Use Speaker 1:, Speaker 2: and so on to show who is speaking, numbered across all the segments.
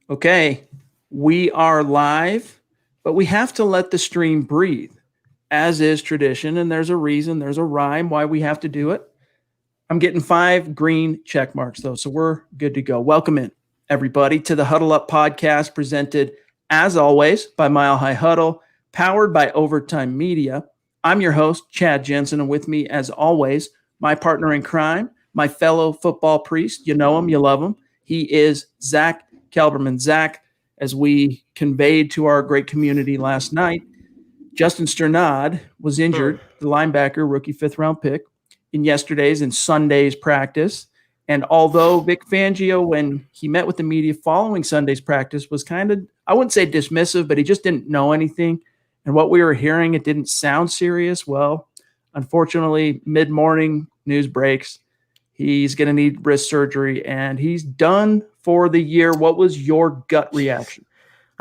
Speaker 1: Okay, we are live, but we have to let the stream breathe, as is tradition. And there's a reason, there's a rhyme why we have to do it. I'm getting 5 green check marks, though, so we're good to go. Welcome in, everybody, to the Huddle Up podcast, presented, as always, by Mile High Huddle, powered by Overtime Media. I'm your host, Chad Jensen, and with me, as always, my partner in crime, my fellow football priest. You know him, you love him. He is Zack Kelberman. Zack, as we conveyed to our great community last night, Justin Strnad was injured, the linebacker, rookie 5th-round pick, in yesterday's and Sunday's practice. And although Vic Fangio, when he met with the media following Sunday's practice, was kind of, I wouldn't say dismissive, but he just didn't know anything. And what we were hearing, it didn't sound serious. Well, unfortunately, mid-morning news breaks. He's going to need wrist surgery, and he's done for the year. What was your gut reaction?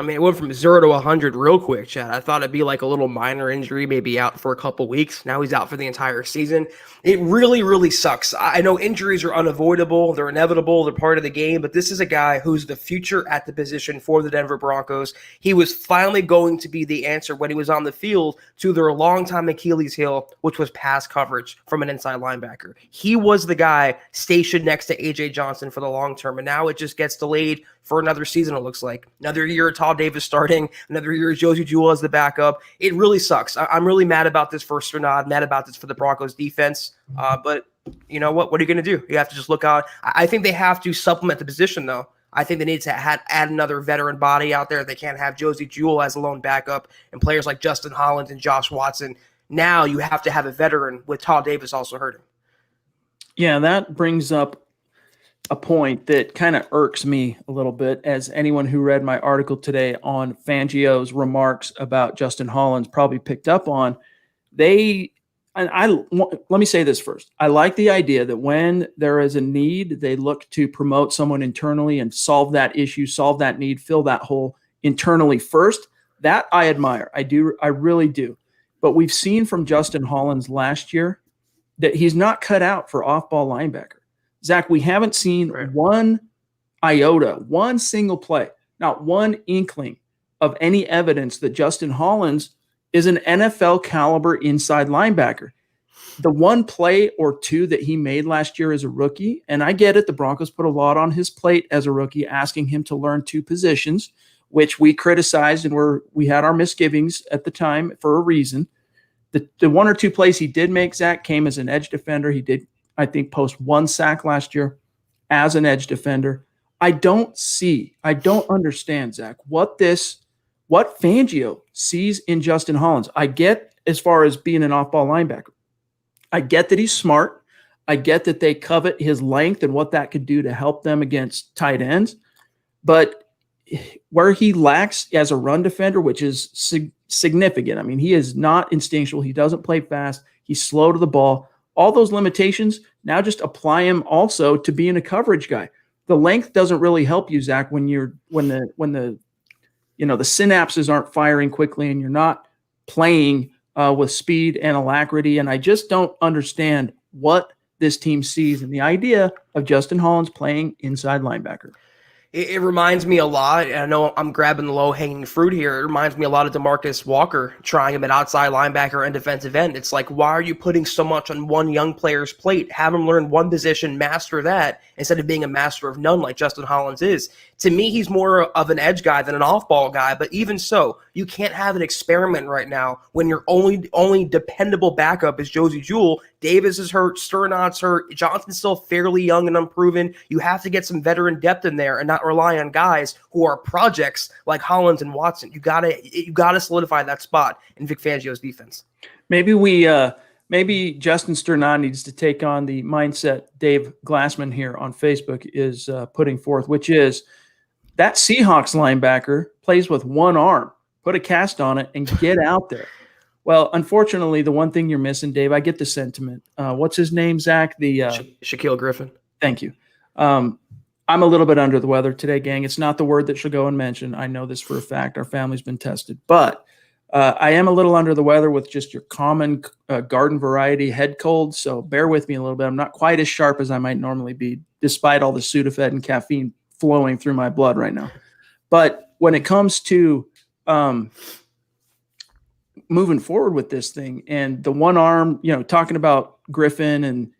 Speaker 2: I mean, it went from 0 to 100 real quick, Chad. I thought it'd be like a little minor injury, maybe out for a couple weeks. Now he's out for the entire season. It really, really sucks. I know injuries are unavoidable. They're inevitable. They're part of the game. But this is a guy who's the future at the position for the Denver Broncos. He was finally going to be the answer when he was on the field to their longtime Achilles heel, which was pass coverage from an inside linebacker. He was the guy stationed next to A.J. Johnson for the long term. And now it just gets delayed for another season, it looks like. Another year of Todd Davis starting, another year of Jeudy as the backup. It really sucks. I'm really mad about this for Strnad, mad about this for the Broncos defense. But you know what? What are you going to do? You have to just look out. I think they have to supplement the position, though. I think they need to add another veteran body out there. They can't have Jeudy as a lone backup and players like Justin Hollins and Josh Watson. Now you have to have a veteran with Todd Davis also hurting.
Speaker 1: Yeah, that brings up a point that kind of irks me a little bit, as anyone who read my article today on Fangio's remarks about Justin Hollins probably picked up on. Let me say this first. I like the idea that when there is a need, they look to promote someone internally and solve that issue, solve that need, fill that hole internally first. That I admire. I really do. But we've seen from Justin Hollins last year that he's not cut out for off-ball linebacker. Zack, we haven't seen one iota, one single play, not one inkling of any evidence that Justin Hollins is an NFL caliber inside linebacker. The one play or two that he made last year as a rookie, and I get it, the Broncos put a lot on his plate as a rookie, asking him to learn 2 positions, which we criticized and we had our misgivings at the time for a reason. The 1 or 2 plays he did make, Zack, came as an edge defender. He did, I think, post 1 sack last year as an edge defender. I don't understand, Zack, what Fangio sees in Justin Hollins. I get as far as being an off-ball linebacker. I get that he's smart. I get that they covet his length and what that could do to help them against tight ends. But where he lacks as a run defender, which is significant. I mean, he is not instinctual. He doesn't play fast. He's slow to the ball. All those limitations, now just apply him also to being a coverage guy. The length doesn't really help you, Zack, when the synapses aren't firing quickly and you're not playing with speed and alacrity. And I just don't understand what this team sees in the idea of Justin Hollins playing inside linebacker.
Speaker 2: It reminds me a lot, and I know I'm grabbing the low-hanging fruit here. It reminds me a lot of DeMarcus Walker trying him at outside linebacker and defensive end. It's like, why are you putting so much on one young player's plate? Have him learn one position, master that, instead of being a master of none like Justin Hollins is. To me, he's more of an edge guy than an off-ball guy, but even so, you can't have an experiment right now when your only dependable backup is Jeudy. Davis is hurt, Strnad's hurt, Johnson's still fairly young and unproven. You have to get some veteran depth in there and not rely on guys who are projects like Hollins and Watson. You gotta solidify that spot in Vic Fangio's defense.
Speaker 1: Maybe Justin Strnad needs to take on the mindset Dave Glassman here on Facebook is putting forth, which is that Seahawks linebacker plays with one arm. Put a cast on it and get out there. Well, unfortunately, the one thing you're missing, Dave, I get the sentiment. What's his name, Zack?
Speaker 2: Shaquille Griffin.
Speaker 1: Thank you. I'm a little bit under the weather today, gang. It's not the word that should go unmentioned. I know this for a fact. Our family's been tested. But I am a little under the weather with just your common garden variety head cold, so bear with me a little bit. I'm not quite as sharp as I might normally be, despite all the Sudafed and caffeine flowing through my blood right now. But when it comes to moving forward with this thing and the one arm, talking about Griffin and,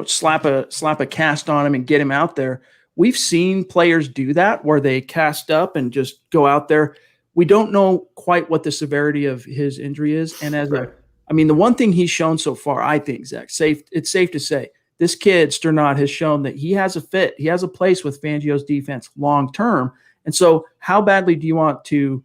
Speaker 1: slap a cast on him and get him out there. We've seen players do that where they cast up and just go out there. We don't know quite what the severity of his injury is. And the one thing he's shown so far, I think, Zach, it's safe to say, this kid, Strnad, has shown that he has a fit. He has a place with Fangio's defense long term. And so how badly do you want to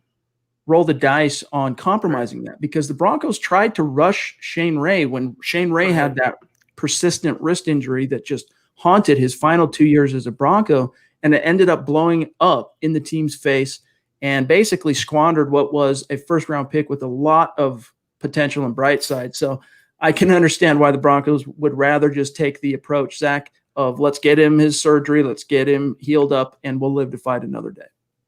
Speaker 1: roll the dice on compromising that? Because the Broncos tried to rush Shane Ray when Shane Ray had that persistent wrist injury that just haunted his final 2 years as a Bronco, and it ended up blowing up in the team's face and basically squandered what was a first-round pick with a lot of potential and bright side. So I can understand why the Broncos would rather just take the approach, Zach, of let's get him his surgery, let's get him healed up, and we'll live to fight another day.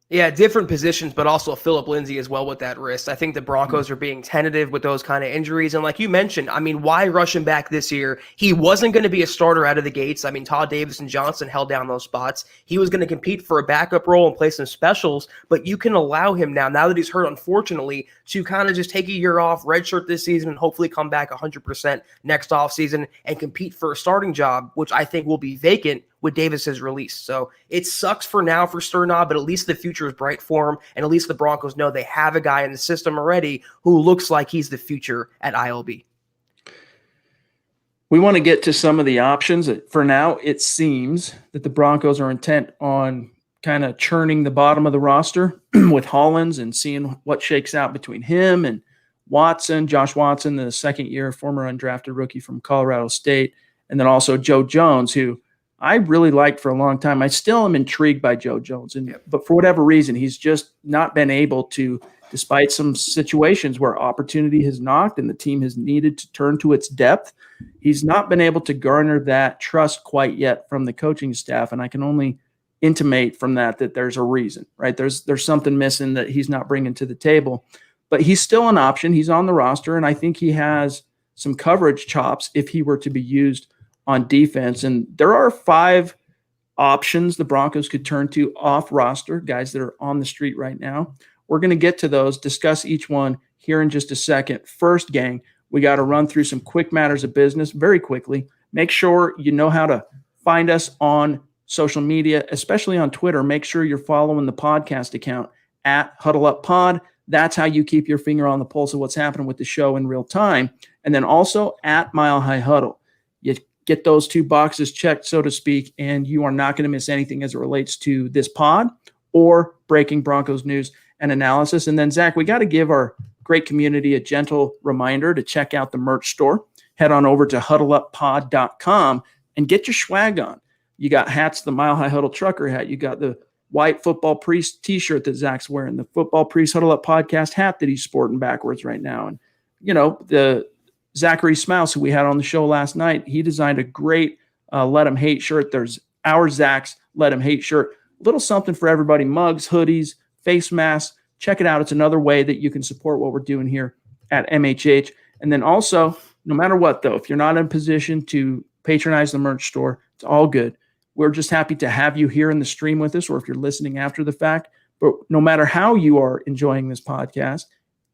Speaker 2: Yeah, different positions, but also Phillip Lindsay as well with that wrist. I think the Broncos are being tentative with those kind of injuries. And like you mentioned, why rush him back this year? He wasn't going to be a starter out of the gates. Todd Davis and Johnson held down those spots. He was going to compete for a backup role and play some specials, but you can allow him now that he's hurt, unfortunately, to kind of just take a year off, redshirt this season, and hopefully come back 100% next offseason and compete for a starting job, which I think will be vacant with Davis's release. So it sucks for now for Strnad, but at least the future is bright for him, and at least the Broncos know they have a guy in the system already who looks like he's the future at ILB.
Speaker 1: We want to get to some of the options. For now, it seems that the Broncos are intent on kind of churning the bottom of the roster with Hollins and seeing what shakes out between him and Watson, Josh Watson, the second-year former undrafted rookie from Colorado State, and then also Joe Jones, who I really liked for a long time. I still am intrigued by Joe Jones, but for whatever reason, he's just not been able to, despite some situations where opportunity has knocked and the team has needed to turn to its depth, he's not been able to garner that trust quite yet from the coaching staff. And I can only intimate from that there's a reason, right? There's something missing that he's not bringing to the table, but he's still an option. He's on the roster, and I think he has some coverage chops if he were to be used on defense. And there are 5 options the Broncos could turn to off roster, guys that are on the street right now. We're going to get to those, discuss each one here in just a second. First, gang, we got to run through some quick matters of business very quickly. Make sure you know how to find us on social media, especially on Twitter. Make sure you're following the podcast account at Huddle Up Pod. That's how you keep your finger on the pulse of what's happening with the show in real time. And then also at Mile High Huddle. You get those 2 boxes checked, so to speak, and you are not going to miss anything as it relates to this pod or breaking Broncos news and analysis. And then, Zach, we got to give our great community a gentle reminder to check out the merch store. Head on over to huddleuppod.com and get your swag on. You got hats, the Mile High Huddle trucker hat. You got the white Football Priest t-shirt that Zach's wearing, the Football Priest Huddle Up podcast hat that he's sporting backwards right now. And, the Zachary Smouse, who we had on the show last night, he designed a great Let 'em Hate shirt. There's our Zach's Let 'em Hate shirt. A little something for everybody, mugs, hoodies, face masks. Check it out. It's another way that you can support what we're doing here at MHH. And then also, no matter what, though, if you're not in a position to patronize the merch store, it's all good. We're just happy to have you here in the stream with us, or if you're listening after the fact. But no matter how you are enjoying this podcast,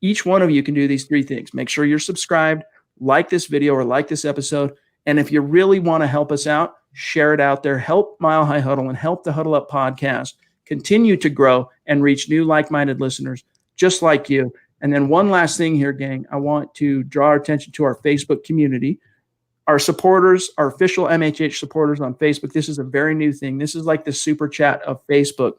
Speaker 1: each one of you can do these 3 things. Make sure you're subscribed, like this video or like this episode. And if you really want to help us out, share it out there. Help Mile High Huddle and help the Huddle Up podcast continue to grow and reach new like-minded listeners just like you. And then one last thing here, gang. I want to draw our attention to our Facebook community. Our supporters, our official MHH supporters on Facebook, this is a very new thing. This is like the super chat of Facebook.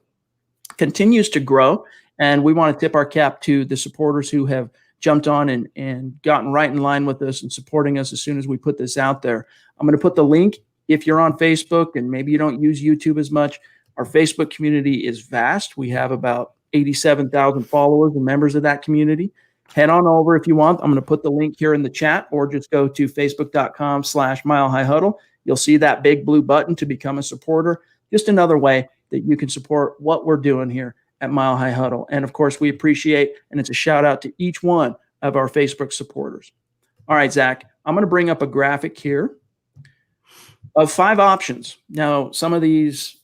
Speaker 1: Continues to grow, and we want to tip our cap to the supporters who have jumped on and gotten right in line with us and supporting us as soon as we put this out there. I'm going to put the link if you're on Facebook and maybe you don't use YouTube as much. Our Facebook community is vast. We have about 87,000 followers and members of that community. Head on over if you want. I'm going to put the link here in the chat, or just go to facebook.com/Mile High Huddle. You'll see that big blue button to become a supporter. Just another way that you can support what we're doing here at Mile High Huddle. And of course, we appreciate, and it's a shout out to each one of our Facebook supporters. All right, Zach, I'm going to bring up a graphic here of 5 options. Now, some of these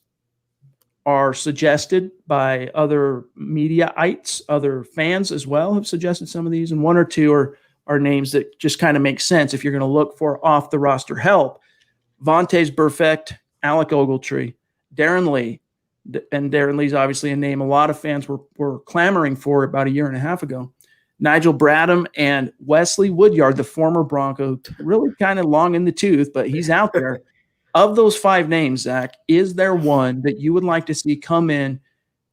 Speaker 1: are suggested by other mediaites, other fans as well have suggested some of these, and one or two are names that just kind of make sense if you're going to look for off the roster help. Vontaze Burfict, Alec Ogletree, Darren Lee, and Darren Lee's obviously a name a lot of fans were clamoring for about a year and a half ago. Nigel Bradham and Wesley Woodyard, the former Bronco, really kind of long in the tooth, but he's out there. Of those 5 names, Zach, is there one that you would like to see come in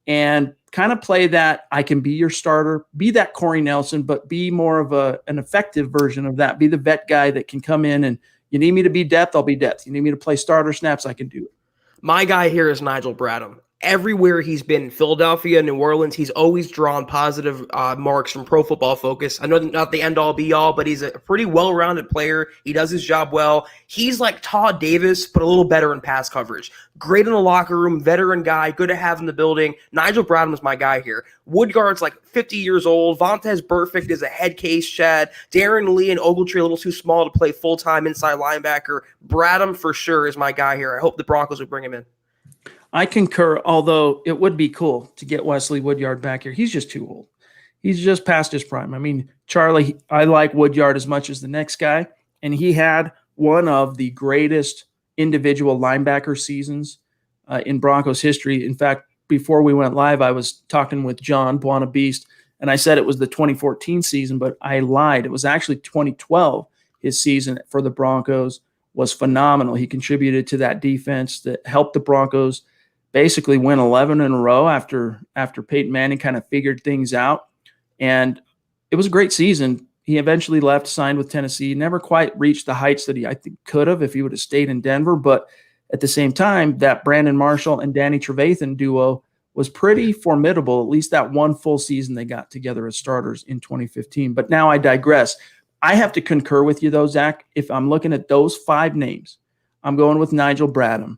Speaker 1: and kind of play that I can be your starter, be that Corey Nelson, but be more of an effective version of that, be the vet guy that can come in and you need me to be depth, I'll be depth. You need me to play starter snaps, I can do it.
Speaker 2: My guy here is Nigel Bradham. Everywhere he's been, in Philadelphia, New Orleans, he's always drawn positive marks from Pro Football Focus. I know not the end-all, be-all, but he's a pretty well-rounded player. He does his job well. He's like Todd Davis, but a little better in pass coverage. Great in the locker room, veteran guy, good to have in the building. Nigel Bradham is my guy here. Woodyard's like 50 years old. Vontaze Burfict is a head case, Chad. Darren Lee and Ogletree a little too small to play full-time inside linebacker. Bradham for sure is my guy here. I hope the Broncos would bring him in.
Speaker 1: I concur, although it would be cool to get Wesley Woodyard back here. He's just too old. He's just past his prime. I mean, Charlie, I like Woodyard as much as the next guy, and he had one of the greatest individual linebacker seasons in Broncos history. In fact, before we went live, I was talking with John Buona Beast, and I said it was the 2014 season, but I lied. It was actually 2012. His season for the Broncos was phenomenal. He contributed to that defense that helped the Broncos basically win 11 in a row after Peyton Manning kind of figured things out. And it was a great season. He eventually left, signed with Tennessee, never quite reached the heights that I think could have if he would have stayed in Denver. But at the same time, that Brandon Marshall and Danny Trevathan duo was pretty formidable, at least that one full season they got together as starters in 2015. But now I digress. I have to concur with you, though, Zach. If I'm looking at those 5 names, I'm going with Nigel Bradham.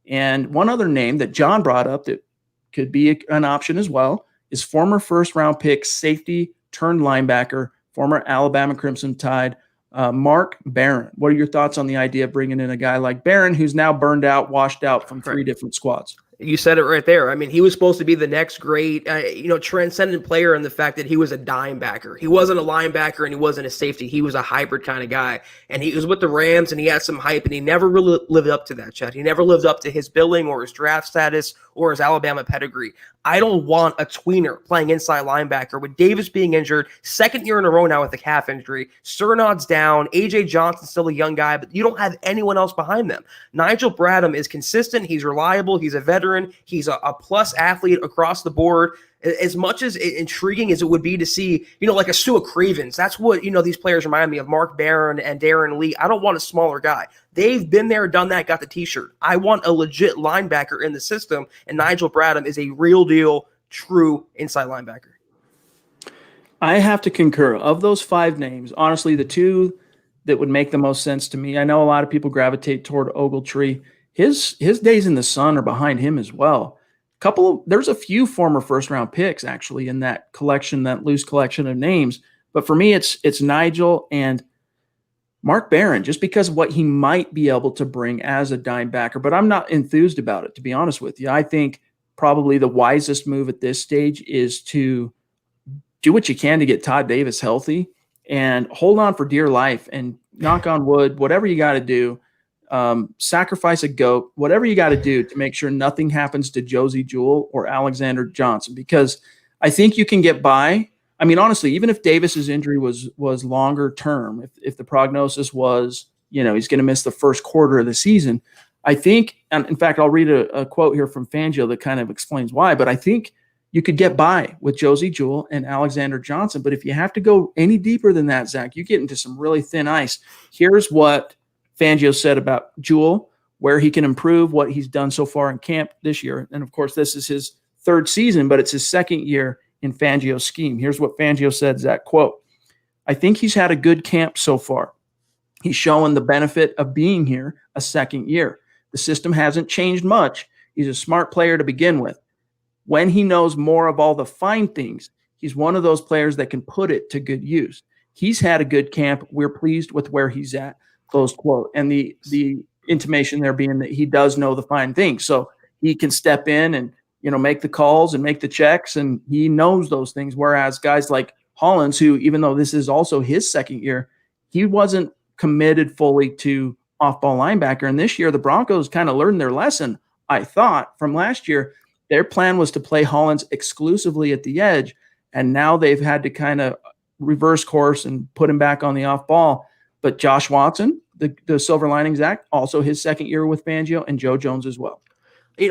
Speaker 1: And one other name that John brought up that could be an option as well is former first-round pick safety turned linebacker, former Alabama Crimson Tide, Mark Barron. What are your thoughts on the idea of bringing in a guy like Barron who's now burned out, washed out from 3 different squads?
Speaker 2: You said it right there. I mean, he was supposed to be the next great, transcendent player in the fact that he was a dime backer. He wasn't a linebacker and he wasn't a safety. He was a hybrid kind of guy. And he was with the Rams and he had some hype and he never really lived up to that, Chet. He never lived up to his billing or his draft status or his Alabama pedigree. I don't want a tweener playing inside linebacker with Davis being injured, 2nd year in a row now with a calf injury. Strnad's down. A.J. Johnson's still a young guy, but you don't have anyone else behind them. Nigel Bradham is consistent. He's reliable. He's a veteran. He's a plus athlete across the board. As much as intriguing as it would be to see, like a Sua Cravens, that's what, these players remind me of, Mark Barron and Darren Lee. I don't want a smaller guy. They've been there, done that, got the t-shirt. I want a legit linebacker in the system, and Nigel Bradham is a real deal, true inside linebacker.
Speaker 1: I have to concur. Of those 5 names, honestly, the 2 that would make the most sense to me, I know a lot of people gravitate toward Ogletree. His days in the sun are behind him as well. There's a few former first-round picks actually in that collection, that loose collection of names. But for me, it's Nigel and Mark Barron, just because of what he might be able to bring as a dime backer. But I'm not enthused about it, to be honest with you. I think probably the wisest move at this stage is to do what you can to get Todd Davis healthy and hold on for dear life and knock on wood, whatever you got to do. Sacrifice a goat, whatever you got to do to make sure nothing happens to Jeudy Jewell or Alexander Johnson, because I think you can get by. I mean, honestly, even if Davis's injury was longer term, if the prognosis was, he's going to miss the first quarter of the season, I think, and in fact, I'll read a quote here from Fangio that kind of explains why, but I think you could get by with Jeudy Jewell and Alexander Johnson. But if you have to go any deeper than that, Zach, you get into some really thin ice. Here's what Fangio said about Jewell, where he can improve, what he's done so far in camp this year. And of course, this is his 3rd season, but it's his 2nd year in Fangio's scheme. Here's what Fangio said, Zach, quote, "I think he's had a good camp so far. He's showing the benefit of being here a 2nd year. The system hasn't changed much. He's a smart player to begin with. When he knows more of all the fine things, he's one of those players that can put it to good use. He's had a good camp. We're pleased with where he's at." Close quote. And the intimation there being that he does know the fine things. So he can step in and, make the calls and make the checks, and he knows those things. Whereas guys like Hollins, who, even though this is also his second year, he wasn't committed fully to off-ball linebacker. And this year, the Broncos kind of learned their lesson, I thought, from last year. Their plan was to play Hollins exclusively at the edge, and now they've had to kind of reverse course and put him back on the off-ball. But Josh Watson, the silver lining, Zach, also his second year with Fangio, and Joe Jones as well.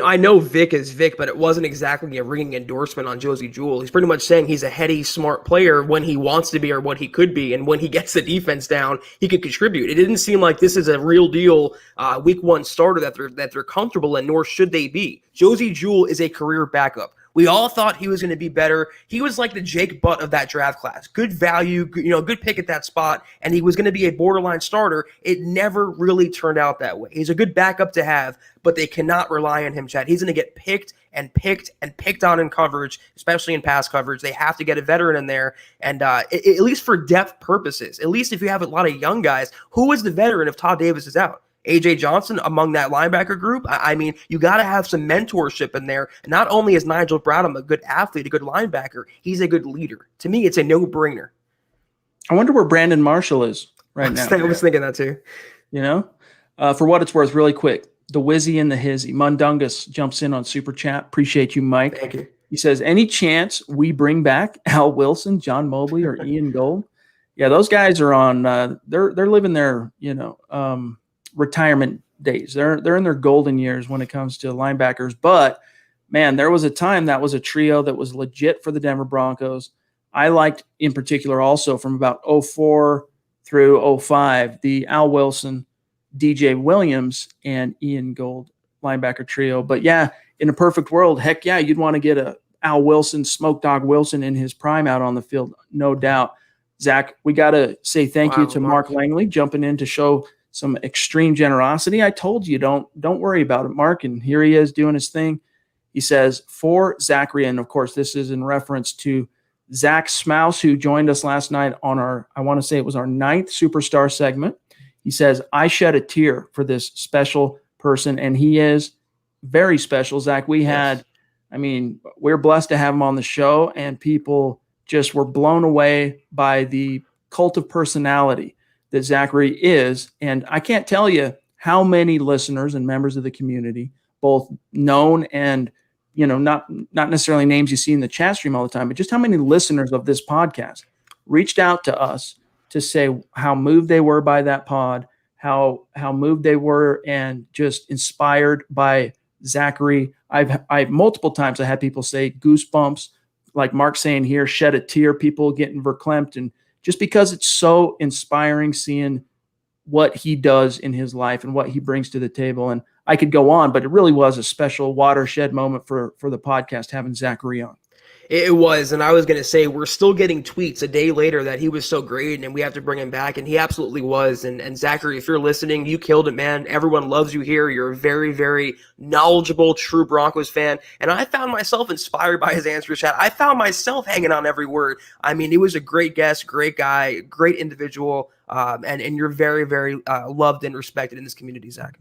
Speaker 2: I know Vic is Vic, but it wasn't exactly a ringing endorsement on Jeudy Jewell. He's pretty much saying he's a heady, smart player when he wants to be or what he could be, and when he gets the defense down, he could contribute. It didn't seem like this is a real deal week one starter that they're comfortable in, nor should they be. Jeudy Jewell is a career backup. We all thought he was going to be better. He was like the Jake Butt of that draft class. Good value, good pick at that spot, and he was going to be a borderline starter. It never really turned out that way. He's a good backup to have, but they cannot rely on him, Chad. He's going to get picked and picked and picked on in coverage, especially in pass coverage. They have to get a veteran in there, and at least for depth purposes, at least if you have a lot of young guys, who is the veteran if Todd Davis is out? A.J. Johnson among that linebacker group. I mean, you got to have some mentorship in there. Not only is Nigel Bradham a good athlete, a good linebacker, he's a good leader. To me, it's a no-brainer.
Speaker 1: I wonder where Brandon Marshall is right now.
Speaker 2: I was thinking that too.
Speaker 1: For what it's worth, really quick, the Wizzy and the Hizzy. Mundungus jumps in on Super Chat. Appreciate you, Mike.
Speaker 2: Thank you.
Speaker 1: He says, any chance we bring back Al Wilson, John Mobley, or Ian Gold? Yeah, those guys are on they're living their, retirement days. They're in their golden years when it comes to linebackers. But man, there was a time that was a trio that was legit for the Denver Broncos. I liked in particular also from about 04 through 05, the Al Wilson, DJ Williams, and Ian Gold linebacker trio. But yeah, in a perfect world, heck yeah, you'd want to get a Al Wilson, Smoke Dog Wilson in his prime out on the field, no doubt. Zach, we got to say thank you to Mark Langley jumping in to show some extreme generosity. I told you, don't worry about it, Mark. And here he is doing his thing. He says, for Zachary, and of course, this is in reference to Zach Smouse, who joined us last night on I want to say it was our 9th Superstar segment. He says, I shed a tear for this special person, and he is very special, Zach. We're blessed to have him on the show, and people just were blown away by the cult of personality that Zachary is. And I can't tell you how many listeners and members of the community, both known and, not necessarily names you see in the chat stream all the time, but just how many listeners of this podcast reached out to us to say how moved they were by that pod, how moved they were and just inspired by Zachary. I've multiple times I had people say goosebumps, like Mark saying here, shed a tear, people getting verklempt, and just because it's so inspiring seeing what he does in his life and what he brings to the table. And I could go on, but it really was a special watershed moment for the podcast having Zachary on.
Speaker 2: It was, and I was going to say, we're still getting tweets a day later that he was so great and we have to bring him back, and he absolutely was. And Zachary, if you're listening, you killed it, man. Everyone loves you here. You're a very, very knowledgeable, true Broncos fan, and I found myself inspired by his answer chat. I found myself hanging on every word. I mean, he was a great guest, great guy, great individual, and you're very, very loved and respected in this community, Zach.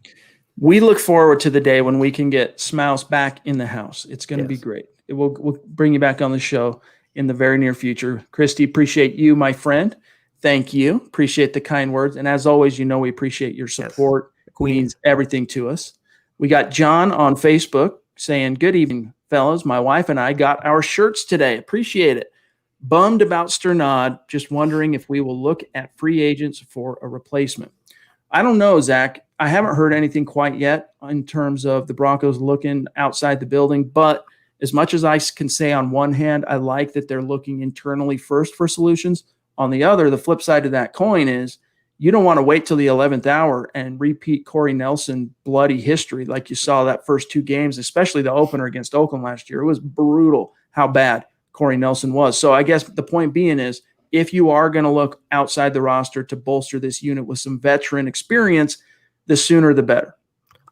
Speaker 1: We look forward to the day when we can get Smouse back in the house. It's going to be great. We'll bring you back on the show in the very near future. Christy, appreciate you, my friend. Thank you. Appreciate the kind words. And as always, we appreciate your support. Yes. It means everything to us. We got John on Facebook saying, good evening, fellas. My wife and I got our shirts today. Appreciate it. Bummed about Strnad. Just wondering if we will look at free agents for a replacement. I don't know, Zach. I haven't heard anything quite yet in terms of the Broncos looking outside the building, but as much as I can say on one hand, I like that they're looking internally first for solutions. On the other, the flip side of that coin is you don't want to wait till the 11th hour and repeat Corey Nelson bloody history like you saw that first 2 games, especially the opener against Oakland last year. It was brutal how bad Corey Nelson was. So I guess the point being is if you are going to look outside the roster to bolster this unit with some veteran experience, the sooner the better.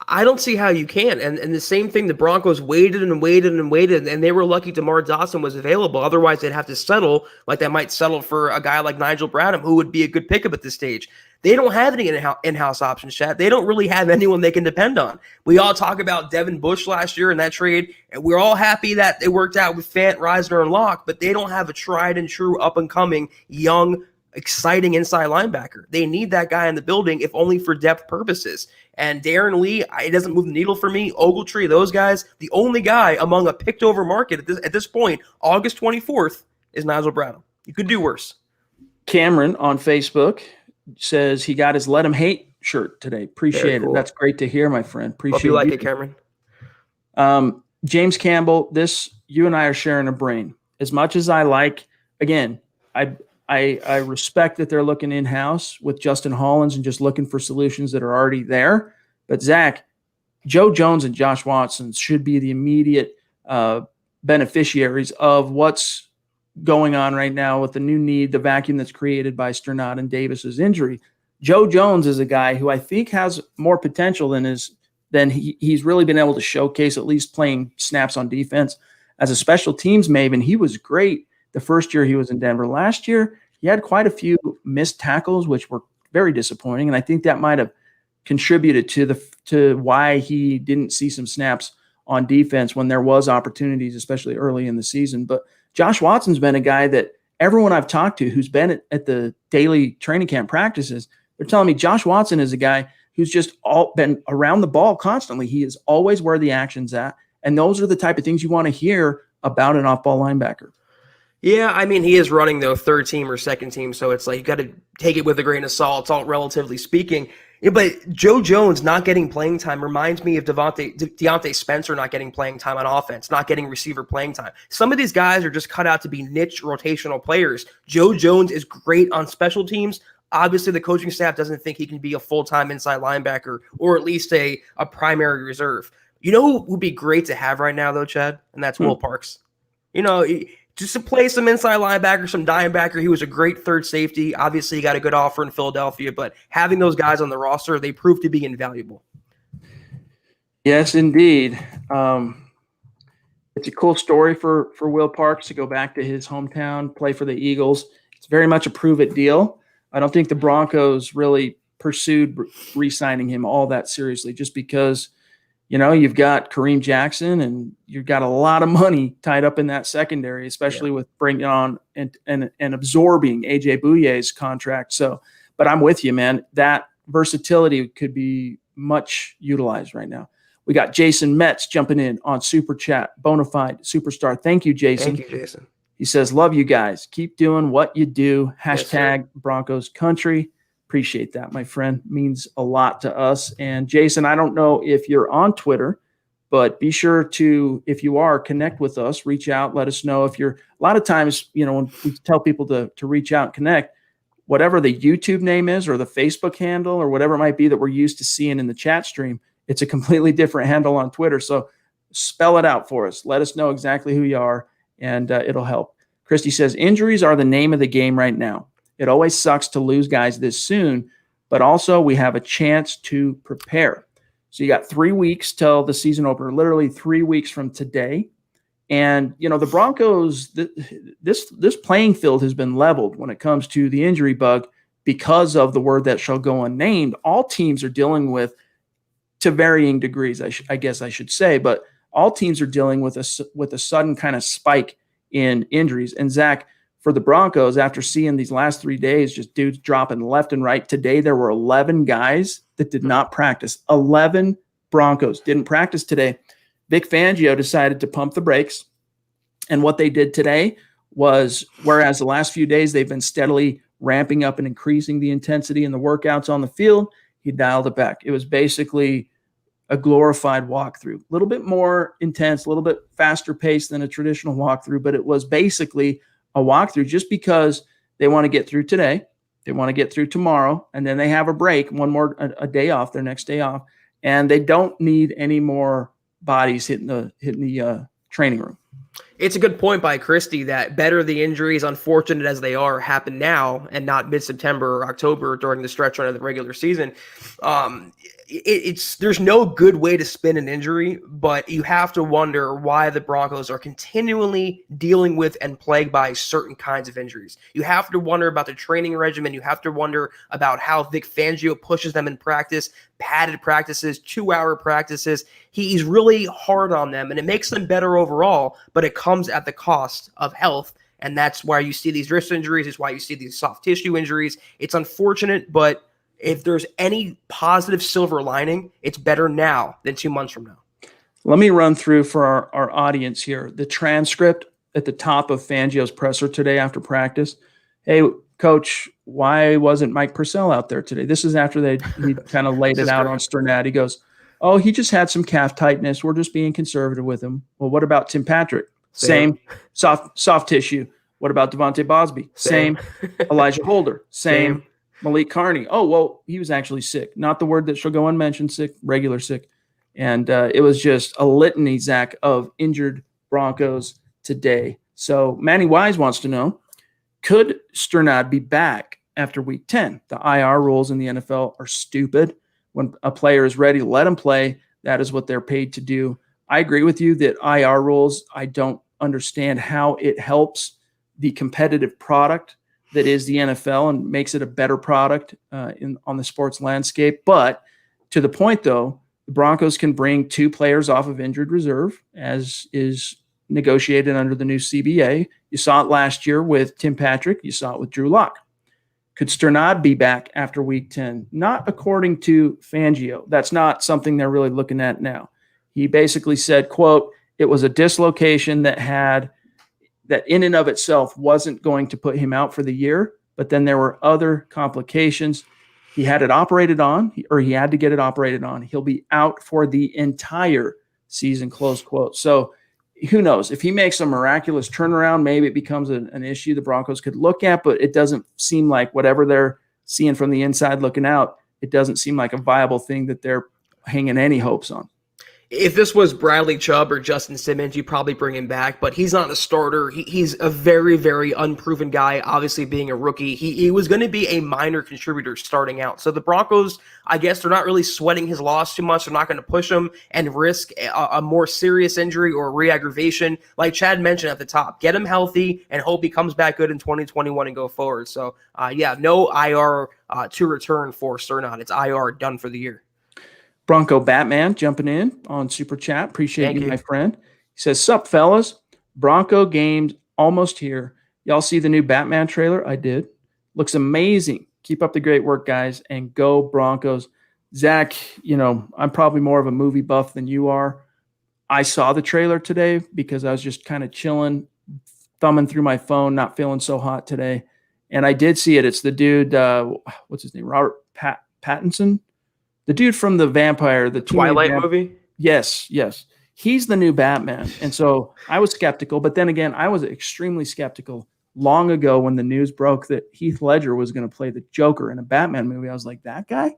Speaker 2: I don't see how you can. And the same thing, the Broncos waited and waited and waited, and they were lucky Demar Dotson was available. Otherwise, they'd have to settle like they might settle for a guy like Nigel Bradham, who would be a good pickup at this stage. They don't have any in-house options, Chad. They don't really have anyone they can depend on. We all talk about Devin Bush last year in that trade, and we're all happy that it worked out with Fant, Reisner, and Locke, but they don't have a tried and true up-and-coming, young, exciting inside linebacker. They need that guy in the building, if only for depth purposes. And Darren Lee, it doesn't move the needle for me. Ogletree, those guys, the only guy among a picked-over market at this point, August 24th, is Nigel Bradham. You could do worse.
Speaker 1: Cameron on Facebook says he got his Let Him Hate shirt today. Appreciate it. That's great to hear, my friend. Appreciate
Speaker 2: Hope you like it, Cameron.
Speaker 1: James Campbell, you and I are sharing a brain. As much as I like, again, I respect that they're looking in-house with Justin Hollins and just looking for solutions that are already there. But Zach, Joe Jones and Josh Watson should be the immediate beneficiaries of what's going on right now with the new need, the vacuum that's created by Strnad and Davis's injury. Joe Jones is a guy who I think has more potential than he's really been able to showcase, at least playing snaps on defense as a special teams maven. He was great the first year he was in Denver. Last year, he had quite a few missed tackles, which were very disappointing, and I think that might have contributed to why he didn't see some snaps on defense when there was opportunities, especially early in the season. But Josh Watson's been a guy that everyone I've talked to who's been at the daily training camp practices, they're telling me Josh Watson is a guy who's just been around the ball constantly. He is always where the action's at. And those are the type of things you want to hear about an off-ball linebacker.
Speaker 2: Yeah, I mean, he is running, though, third team or second team, so it's like you got to take it with a grain of salt, relatively speaking. Yeah, but Joe Jones not getting playing time reminds me of Deontay Spencer not getting playing time on offense, not getting receiver playing time. Some of these guys are just cut out to be niche rotational players. Joe Jones is great on special teams. Obviously, the coaching staff doesn't think he can be a full-time inside linebacker or at least a primary reserve. You know who would be great to have right now, though, Chad? And that's Will Parks. Just to play some inside linebacker, some dimebacker. He was a great third safety. Obviously, he got a good offer in Philadelphia, but having those guys on the roster, they proved to be invaluable.
Speaker 1: Yes, indeed. It's a cool story for Will Parks to go back to his hometown, play for the Eagles. It's very much a prove-it deal. I don't think the Broncos really pursued re-signing him all that seriously just because – you've got Kareem Jackson and you've got a lot of money tied up in that secondary, especially with bringing on and absorbing A.J. Bouye's contract. So, but I'm with you, man. That versatility could be much utilized right now. We got Jason Metz jumping in on Super Chat, Bonafide Superstar. Thank you, Jason.
Speaker 2: Thank you, Jason.
Speaker 1: He says, love you guys. Keep doing what you do. Hashtag Broncos country. Appreciate that, my friend. Means a lot to us. And Jason, I don't know if you're on Twitter, but be sure to, if you are, connect with us, reach out, let us know if you're, a lot of times, when we tell people to reach out and connect, whatever the YouTube name is or the Facebook handle or whatever it might be that we're used to seeing in the chat stream, it's a completely different handle on Twitter. So spell it out for us. Let us know exactly who you are, and it'll help. Christy says, injuries are the name of the game right now. It always sucks to lose guys this soon, but also we have a chance to prepare. So you got 3 weeks till the season opener, literally 3 weeks from today. And, the Broncos, this playing field has been leveled when it comes to the injury bug because of the word that shall go unnamed. All teams are dealing with, to varying degrees, I guess I should say, but all teams are dealing with a sudden kind of spike in injuries. And Zach, for the Broncos, after seeing these last 3 days, just dudes dropping left and right, today there were 11 guys that did not practice. 11 Broncos didn't practice today. Vic Fangio decided to pump the brakes. And what they did today was, whereas the last few days they've been steadily ramping up and increasing the intensity in the workouts on the field, he dialed it back. It was basically a glorified walkthrough, a little bit more intense, a little bit faster paced than a traditional walkthrough, but it was basically a walkthrough just because they want to get through today. They want to get through tomorrow, and then they have a break, a day off, their next day off, and they don't need any more bodies hitting the training room.
Speaker 2: It's a good point by Christie that better the injuries, unfortunate as they are, happen now and not mid-September or October during the stretch run of the regular season. There's no good way to spin an injury, but you have to wonder why the Broncos are continually dealing with and plagued by certain kinds of injuries. You have to wonder about the training regimen. You have to wonder about how Vic Fangio pushes them in practice, padded practices, 2-hour practices. He's really hard on them, and it makes them better overall, but it comes at the cost of health. And that's why you see these wrist injuries. It's why you see these soft tissue injuries. It's unfortunate, but if there's any positive silver lining, it's better now than 2 months from now.
Speaker 1: Let me run through for our audience here the transcript at the top of Fangio's presser today after practice. Hey, Coach, why wasn't Mike Purcell out there today? This is after he kind of laid it out on Strnad. He goes, oh, he just had some calf tightness. We're just being conservative with him. Well, what about Tim Patrick? Same. Soft tissue. What about Devontae Bosby? Same. Elijah Holder? Same. Malik Carney. Oh, well, he was actually sick. Not the word that shall go unmentioned, sick, regular sick. And it was just a litany, Zach, of injured Broncos today. So Manny Wise wants to know, could Strnad be back after week 10? The IR rules in the NFL are stupid. When a player is ready, let him play. That is what they're paid to do. I agree with you that IR rules, I don't understand how it helps the competitive product that is the NFL and makes it a better product on the sports landscape. But to the point, though, the Broncos can bring 2 players off of injured reserve, as is negotiated under the new CBA. You saw it last year with Tim Patrick. You saw it with Drew Lock. Could Strnad be back after week 10? Not according to Fangio. That's not something they're really looking at now. He basically said, quote, it was a dislocation that in and of itself wasn't going to put him out for the year, but then there were other complications. He had it operated on, or he had to get it operated on. He'll be out for the entire season, close quote. So who knows? If he makes a miraculous turnaround, maybe it becomes an issue the Broncos could look at, but it doesn't seem like whatever they're seeing from the inside looking out, it doesn't seem like a viable thing that they're hanging any hopes on.
Speaker 2: If this was Bradley Chubb or Justin Simmons, you probably bring him back, but he's not a starter. He's a very, very unproven guy, obviously being a rookie. He was going to be a minor contributor starting out. So the Broncos, I guess they're not really sweating his loss too much. They're not going to push him and risk a more serious injury or re-aggravation. Like Chad mentioned at the top, get him healthy and hope he comes back good in 2021 and go forward. So, no IR to return for Strnad. It's IR done for the year.
Speaker 1: Bronco Batman jumping in on Super Chat. Appreciate you, my friend. He says, sup, fellas? Bronco games almost here. Y'all see the new Batman trailer? I did. Looks amazing. Keep up the great work, guys, and go Broncos. Zach, I'm probably more of a movie buff than you are. I saw the trailer today because I was just kind of chilling, thumbing through my phone, not feeling so hot today. And I did see it. It's the dude, what's his name? Robert Pattinson? The dude from the
Speaker 2: Twilight movie?
Speaker 1: Yes. He's the new Batman. And so I was skeptical, but then again, I was extremely skeptical long ago when the news broke that Heath Ledger was going to play the Joker in a Batman movie. I was like, that guy?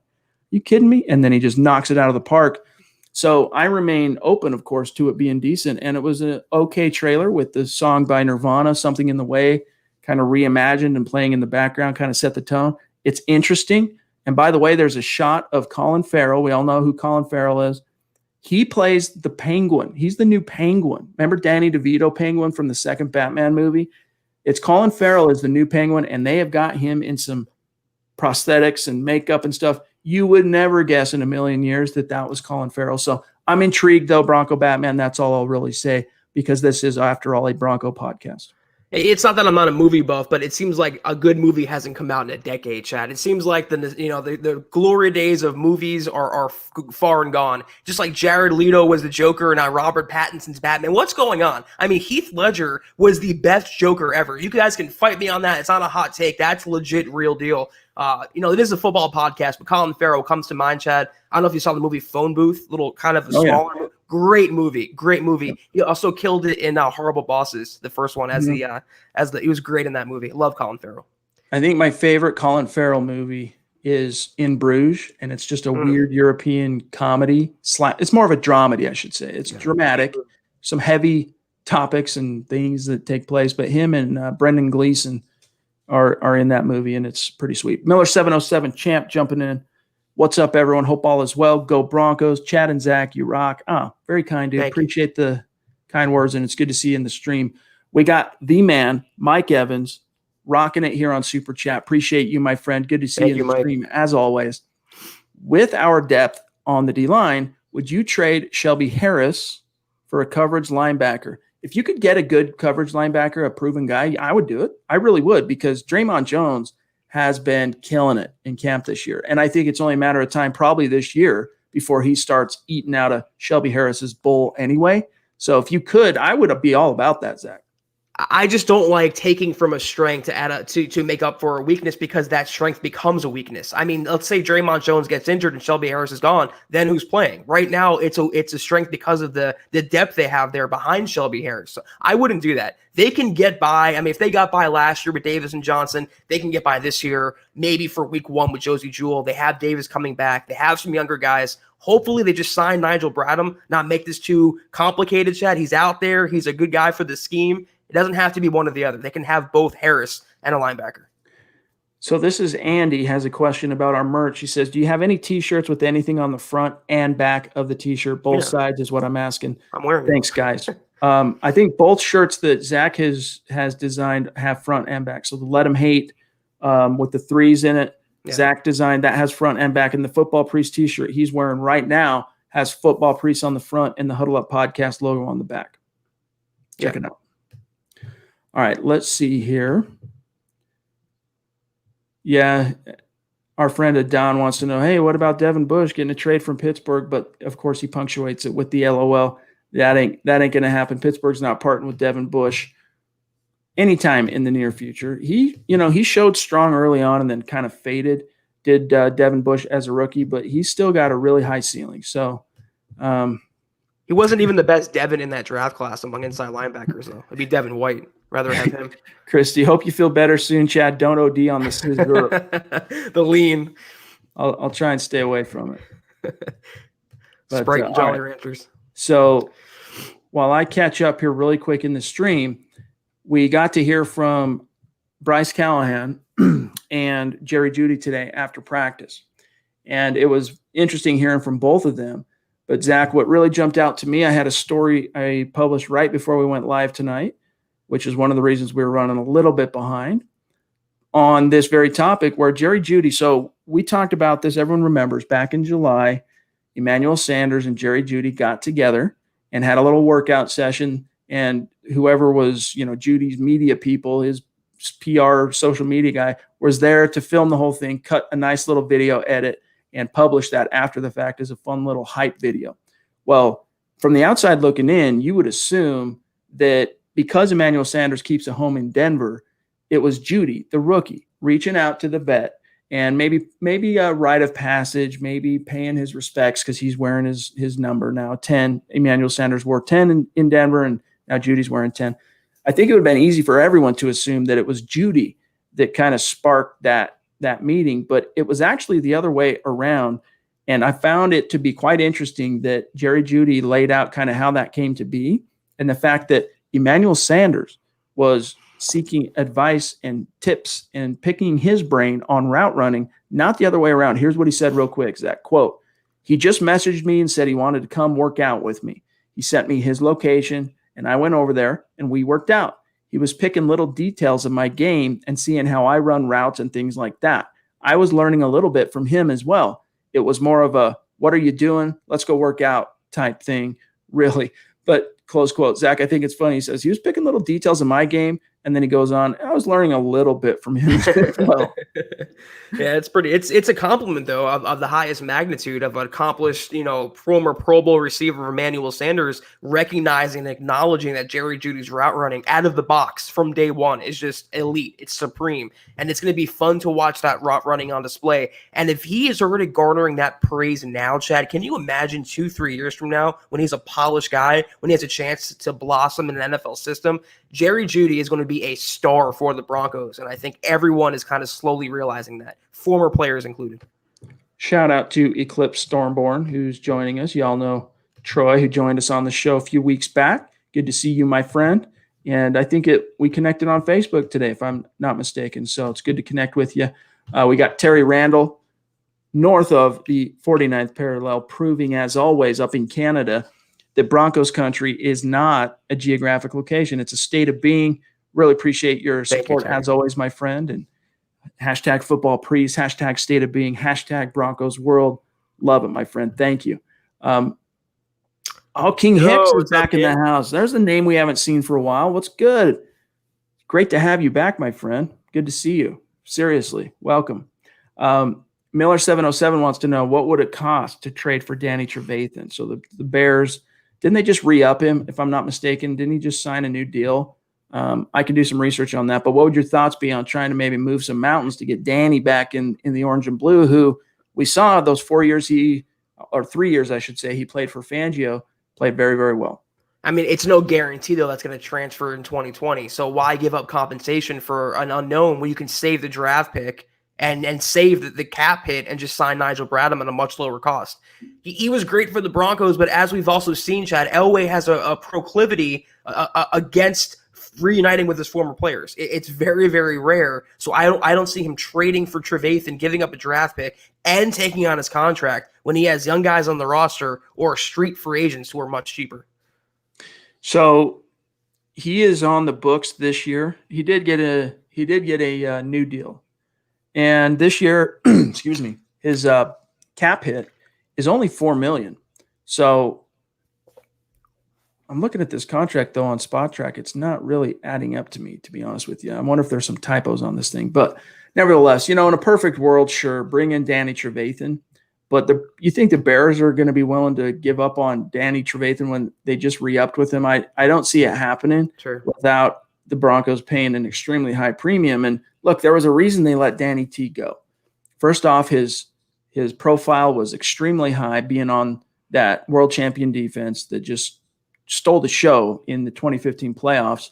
Speaker 1: You kidding me? And then he just knocks it out of the park. So I remain open, of course, to it being decent. And it was an okay trailer with the song by Nirvana, Something in the Way, kind of reimagined and playing in the background, kind of set the tone. It's interesting. And by the way, there's a shot of Colin Farrell. We all know who Colin Farrell is. He plays the Penguin. He's the new Penguin. Remember Danny DeVito Penguin from the second Batman movie? It's Colin Farrell is the new Penguin, and they have got him in some prosthetics and makeup and stuff. You would never guess in a million years that was Colin Farrell. So I'm intrigued, though, Bronco Batman. That's all I'll really say, because this is, after all, a Bronco podcast.
Speaker 2: It's not that I'm not a movie buff, but it seems like a good movie hasn't come out in a decade, Chad. It seems like the glory days of movies are far and gone. Just like Jared Leto was the Joker and now Robert Pattinson's Batman. What's going on? I mean, Heath Ledger was the best Joker ever. You guys can fight me on that. It's not a hot take. That's legit, real deal. It is a football podcast, but Colin Farrell comes to mind, Chad. I don't know if you saw the movie Phone Booth, little kind of a smaller movie. Great movie. He also killed it in Horrible Bosses, the first one, he was great in that movie. I love Colin Farrell.
Speaker 1: I think my favorite Colin Farrell movie is In Bruges, and it's just a weird European comedy. It's more of a dramedy, I should say. It's dramatic, some heavy topics and things that take place. But him and Brendan Gleeson are in that movie, and it's pretty sweet. Miller 707 Champ jumping in. What's up, everyone? Hope all is well. Go Broncos. Chad and Zach, you rock. Very kind, dude. Appreciate the kind words, and it's good to see you in the stream. We got the man, Mike Evans, rocking it here on Super Chat. Appreciate you, my friend. Good to see you in the stream, as always. With our depth on the D-line, would you trade Shelby Harris for a coverage linebacker? If you could get a good coverage linebacker, a proven guy, I would do it. I really would, because Draymond Jones has been killing it in camp this year. And I think it's only a matter of time, probably this year, before he starts eating out of Shelby Harris's bowl anyway. So if you could, I would be all about that, Zach.
Speaker 2: I just don't like taking from a strength to add to make up for a weakness, because that strength becomes a weakness. I mean, let's say Draymond Jones gets injured and Shelby Harris is gone, then who's playing? Right now, it's a strength because of the depth they have there behind Shelby Harris. So I wouldn't do that. They can get by. I mean, if they got by last year with Davis and Johnson, they can get by this year, maybe for week 1 with Josie Jewell. They have Davis coming back. They have some younger guys. Hopefully they just sign Nigel Bradham, not make this too complicated, Chad. He's out there. He's a good guy for the scheme. It doesn't have to be one or the other. They can have both Harris and a linebacker.
Speaker 1: So this is Andy has a question about our merch. He says, do you have any T-shirts with anything on the front and back of the T-shirt? Both sides is what I'm asking.
Speaker 2: I'm wearing it.
Speaker 1: Thanks, guys. I think both shirts that Zach has designed have front and back. So the Let 'em Hate with the 3s in it, Zach designed, that has front and back. And the Football Priest T-shirt he's wearing right now has Football Priest on the front and the Huddle Up Podcast logo on the back. Check it out. All right, let's see here. Yeah, our friend Don wants to know, hey, what about Devin Bush getting a trade from Pittsburgh? But, of course, he punctuates it with the LOL. That ain't going to happen. Pittsburgh's not parting with Devin Bush anytime in the near future. He showed strong early on and then kind of faded, did Devin Bush as a rookie, but he's still got a really high ceiling. So
Speaker 2: he wasn't even the best Devin in that draft class among inside linebackers, though. It'd be Devin White. Rather have him.
Speaker 1: Christy, hope you feel better soon, Chad. Don't OD on the scissor.
Speaker 2: The lean.
Speaker 1: I'll try and stay away from it.
Speaker 2: Sprite and Jolly Ranchers.
Speaker 1: So while I catch up here really quick in the stream, we got to hear from Bryce Callahan and Jerry Jeudy today after practice. And it was interesting hearing from both of them. But, Zach, what really jumped out to me, I had a story I published right before we went live tonight, which is one of the reasons we were running a little bit behind on this very topic, where Jerry Jeudy, so we talked about this, everyone remembers, back in July, Emmanuel Sanders and Jerry Jeudy got together and had a little workout session, and whoever was, Judy's media people, his PR social media guy, was there to film the whole thing, cut a nice little video edit, and publish that after the fact as a fun little hype video. Well, from the outside looking in, you would assume that because Emmanuel Sanders keeps a home in Denver, it was Jeudy, the rookie, reaching out to the vet and maybe a rite of passage, maybe paying his respects because he's wearing his number now, 10. Emmanuel Sanders wore 10 in Denver, and now Judy's wearing 10. I think it would have been easy for everyone to assume that it was Jeudy that kind of sparked that meeting, but it was actually the other way around. And I found it to be quite interesting that Jerry Jeudy laid out kind of how that came to be, and the fact that Emmanuel Sanders was seeking advice and tips and picking his brain on route running, not the other way around. Here's what he said real quick, Zach, quote, he just messaged me and said he wanted to come work out with me. He sent me his location, and I went over there, and we worked out. He was picking little details of my game and seeing how I run routes and things like that. I was learning a little bit from him as well. It was more of a, what are you doing? Let's go work out type thing, really. But close quote, Zach, I think it's funny. He says he was picking little details of my game, and then he goes on, I was learning a little bit from him as well.
Speaker 2: Yeah, it's a compliment, though, of the highest magnitude of an accomplished, former Pro Bowl receiver Emmanuel Sanders, recognizing and acknowledging that Jerry Jeudy's route running out of the box from day one is just elite. It's supreme. And it's going to be fun to watch that route running on display. And if he is already garnering that praise now, Chad, can you imagine 2-3 years from now when he's a polished guy, when he has a chance to blossom in an NFL system? Jerry Jeudy is going to be a star for the Broncos, and I think everyone is kind of slowly realizing that, former players included.
Speaker 1: Shout out to Eclipse Stormborn, who's joining us. Y'all know Troy, who joined us on the show a few weeks back. Good to see you, my friend. And I think we connected on Facebook today, if I'm not mistaken. So it's good to connect with you. We got Terry Randall north of the 49th parallel, proving, as always, up in Canada, that Broncos country is not a geographic location. It's a state of being. Really appreciate your support, as always, my friend. And hashtag football priest, hashtag state of being, hashtag Broncos world. Love it, my friend. Thank you. King Hicks is back in the house. There's a name we haven't seen for a while. What's good? Great to have you back, my friend. Good to see you. Seriously, welcome. Miller 707 wants to know, what would it cost to trade for Danny Trevathan? So the Bears, didn't they just re-up him, if I'm not mistaken? Didn't he just sign a new deal? I can do some research on that, but what would your thoughts be on trying to maybe move some mountains to get Danny back in the orange and blue, who we saw those 4 years 3 years, I should say, he played for Fangio, played very, very well.
Speaker 2: I mean, it's no guarantee, though, that's going to transfer in 2020. So why give up compensation for an unknown when you can save the draft pick and save the cap hit and just sign Nigel Bradham at a much lower cost? He was great for the Broncos, but as we've also seen, Chad, Elway has a proclivity against reuniting with his former players. It's very, very rare. So I don't see him trading for Trevathan, giving up a draft pick, and taking on his contract when he has young guys on the roster or street free agents who are much cheaper. So
Speaker 1: he is on the books this year. He did get a new deal. And this year, excuse me, his cap hit is only $4 million. So I'm looking at this contract, though, on Spot Track. It's not really adding up to me, to be honest with you. I wonder if there's some typos on this thing. But nevertheless, in a perfect world, sure, bring in Danny Trevathan. But you think the Bears are going to be willing to give up on Danny Trevathan when they just re-upped with him? I don't see it happening without the Broncos paying an extremely high premium. And look, there was a reason they let Danny T go. First off, his profile was extremely high, being on that world champion defense that just stole the show in the 2015 playoffs.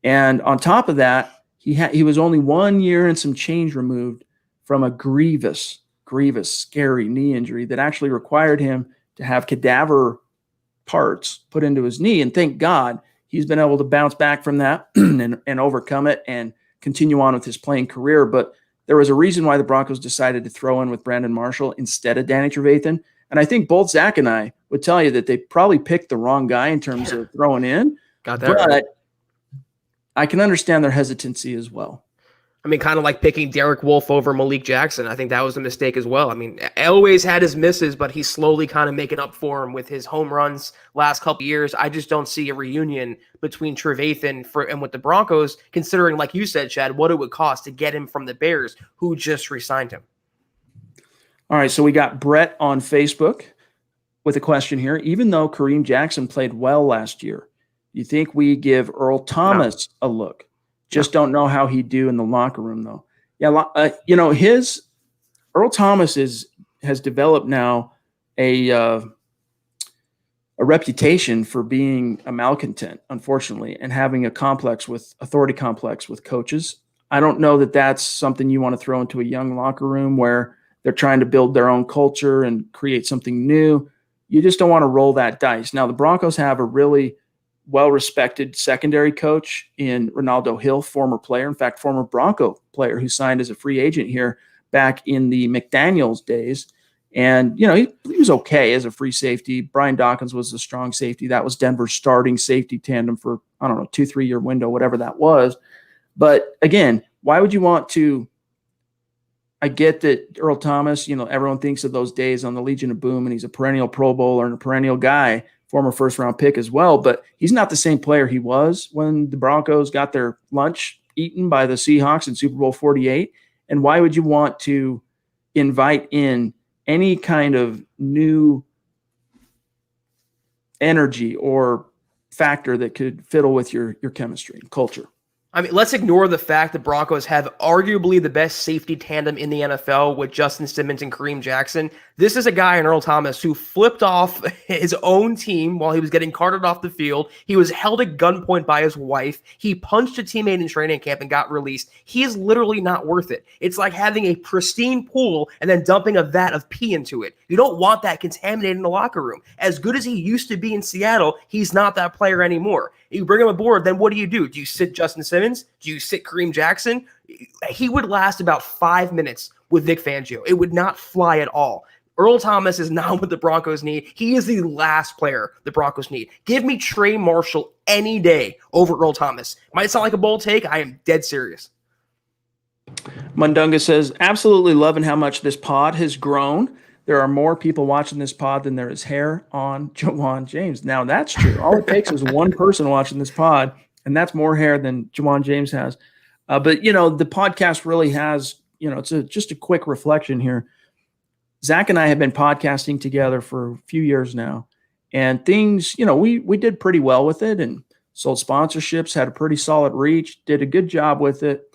Speaker 1: And on top of that, he was only 1 year and some change removed from a grievous, scary knee injury that actually required him to have cadaver parts put into his knee. And thank God he's been able to bounce back from that and overcome it and continue on with his playing career. But there was a reason why the Broncos decided to throw in with Brandon Marshall instead of Danny Trevathan. And I think both Zach and I would tell you that they probably picked the wrong guy in terms of throwing in.
Speaker 2: Got that right.
Speaker 1: I can understand their hesitancy as well.
Speaker 2: I mean, kind of like picking Derek Wolfe over Malik Jackson. I think that was a mistake as well. I mean, Elway's had his misses, but he's slowly kind of making up for him with his home runs last couple of years. I just don't see a reunion between Trevathan and with the Broncos, considering, like you said, Chad, what it would cost to get him from the Bears, who just re-signed him.
Speaker 1: All right, so we got Brett on Facebook with a question here. Even though Kareem Jackson played well last year, you think we give Earl Thomas a look? Just don't know how he'd do in the locker room, though. Yeah, Earl Thomas has developed now a reputation for being a malcontent, unfortunately, and having a authority complex with coaches. I don't know that that's something you want to throw into a young locker room where they're trying to build their own culture and create something new. You just don't want to roll that dice. Now, the Broncos have a really well-respected secondary coach in Ronaldo Hill, former player, in fact, former Bronco player who signed as a free agent here back in the McDaniels days. And, he was okay as a free safety. Brian Dawkins was a strong safety. That was Denver's starting safety tandem for, 2-3 year window, whatever that was. But again, why would you want to? I get that Earl Thomas, everyone thinks of those days on the Legion of Boom, and he's a perennial Pro Bowler and a perennial guy, former first-round pick as well, but he's not the same player he was when the Broncos got their lunch eaten by the Seahawks in Super Bowl 48. And why would you want to invite in any kind of new energy or factor that could fiddle with your chemistry and culture?
Speaker 2: I mean, let's ignore the fact that Broncos have arguably the best safety tandem in the NFL with Justin Simmons and Kareem Jackson. This is a guy in Earl Thomas who flipped off his own team while he was getting carted off the field. He was held at gunpoint by his wife. He punched a teammate in training camp and got released. He is literally not worth it. It's like having a pristine pool and then dumping a vat of pee into it. You don't want that contaminated in the locker room. As good as he used to be in Seattle, he's not that player anymore. You bring him aboard, then what do? Do you sit Justin Simmons? Do you sit Kareem Jackson? He would last about 5 minutes with Vic Fangio. It would not fly at all. Earl Thomas is not what the Broncos need. He is the last player the Broncos need. Give me Trey Marshall any day over Earl Thomas. Might sound like a bold take. I am dead serious.
Speaker 1: Mundunga says, absolutely loving how much this pod has grown. There are more people watching this pod than there is hair on Juwan James. Now, that's true. All it takes is one person watching this pod, and that's more hair than Juwan James has. But, the podcast really has, it's just a quick reflection here. Zach and I have been podcasting together for a few years now, and things, we did pretty well with it and sold sponsorships, had a pretty solid reach, did a good job with it.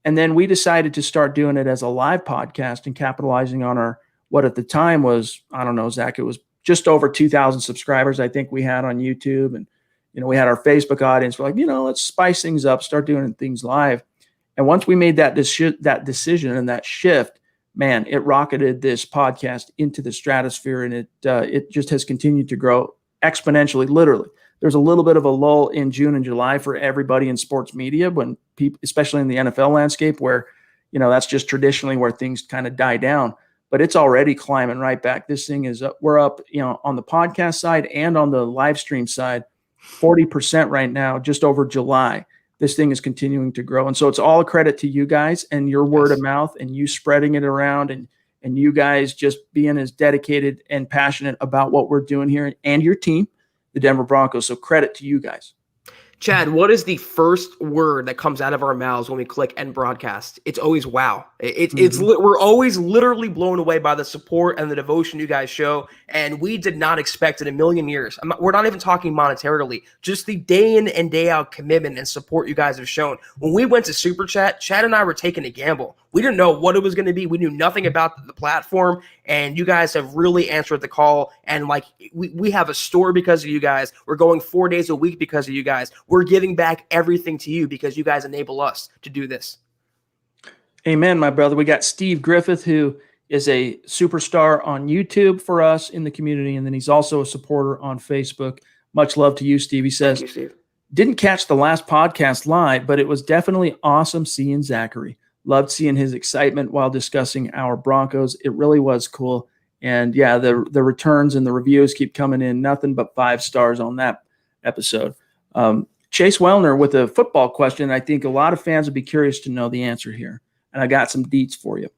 Speaker 1: And then we decided to start doing it as a live podcast and capitalizing on our, what at the time was, I don't know, Zach, it was just over 2,000 subscribers I think we had on YouTube. And, we had our Facebook audience. We're like, let's spice things up, start doing things live. And once we made that decision and that shift, man, it rocketed this podcast into the stratosphere, and it just has continued to grow exponentially, literally. There's a little bit of a lull in June and July for everybody in sports media, when people, especially in the NFL landscape, where, that's just traditionally where things kind of die down. But it's already climbing right back. This thing is up. We're up, on the podcast side and on the live stream side, 40% right now, just over July. This thing is continuing to grow. And so it's all a credit to you guys and your word of mouth and you spreading it around and you guys just being as dedicated and passionate about what we're doing here and your team, the Denver Broncos. So credit to you guys.
Speaker 2: Chad, what is the first word that comes out of our mouths when we click end broadcast? It's always wow. We're always literally blown away by the support and the devotion you guys show, and we did not expect in a million years. We're not even talking monetarily, just the day in and day out commitment and support you guys have shown. When we went to Super Chat, Chad and I were taking a gamble. We didn't know what it was going to be. We knew nothing about the platform, and you guys have really answered the call. And we have a store because of you guys. We're going 4 days a week because of you guys. We're giving back everything to you because you guys enable us to do this.
Speaker 1: Amen, my brother. We got Steve Griffith, who is a superstar on YouTube for us in the community, and then he's also a supporter on Facebook. Much love to you, Steve. He says,
Speaker 2: Thank you, Steve.
Speaker 1: Didn't catch the last podcast live, but it was definitely awesome seeing Zachary. Loved seeing his excitement while discussing our Broncos. It really was cool. And yeah, the returns and the reviews keep coming in. Nothing but 5 stars on that episode. Chase Wellner with a football question. I think a lot of fans would be curious to know the answer here. And I got some deets for you.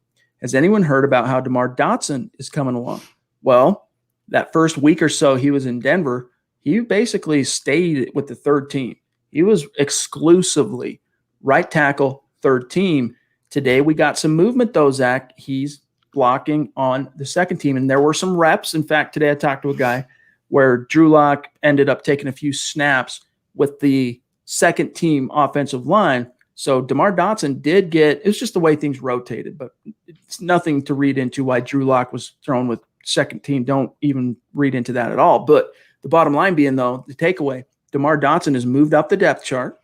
Speaker 1: Has anyone heard about how Demar Dotson is coming along? Well, that first week or so he was in Denver, he basically stayed with the third team. He was exclusively right tackle, third team. Today we got some movement though, Zach. He's blocking on the second team, and there were some reps. In fact, today I talked to a guy where Drew Lock ended up taking a few snaps with the second team offensive line. So Demar Dotson did get – it was just the way things rotated, but it's nothing to read into why Drew Lock was thrown with second team. Don't even read into that at all. But the bottom line being, though, the takeaway, Demar Dotson has moved up the depth chart,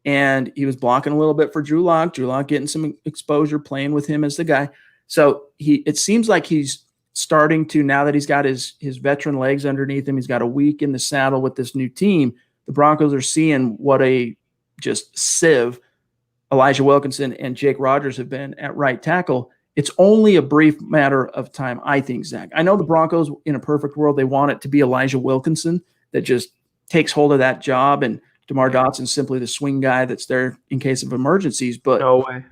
Speaker 1: and he was blocking a little bit for Drew Lock. Drew Lock getting some exposure, playing with him as the guy. So it seems like he's starting to, now that he's got his veteran legs underneath him, he's got a week in the saddle with this new team, the Broncos are seeing what a just sieve Elijah Wilkinson and Jake Rogers have been at right tackle. It's only a brief matter of time, I think, Zach. I know the Broncos, in a perfect world, they want it to be Elijah Wilkinson that just takes hold of that job, and Demar Dotson's simply the swing guy that's there in case of emergencies. But
Speaker 2: no way.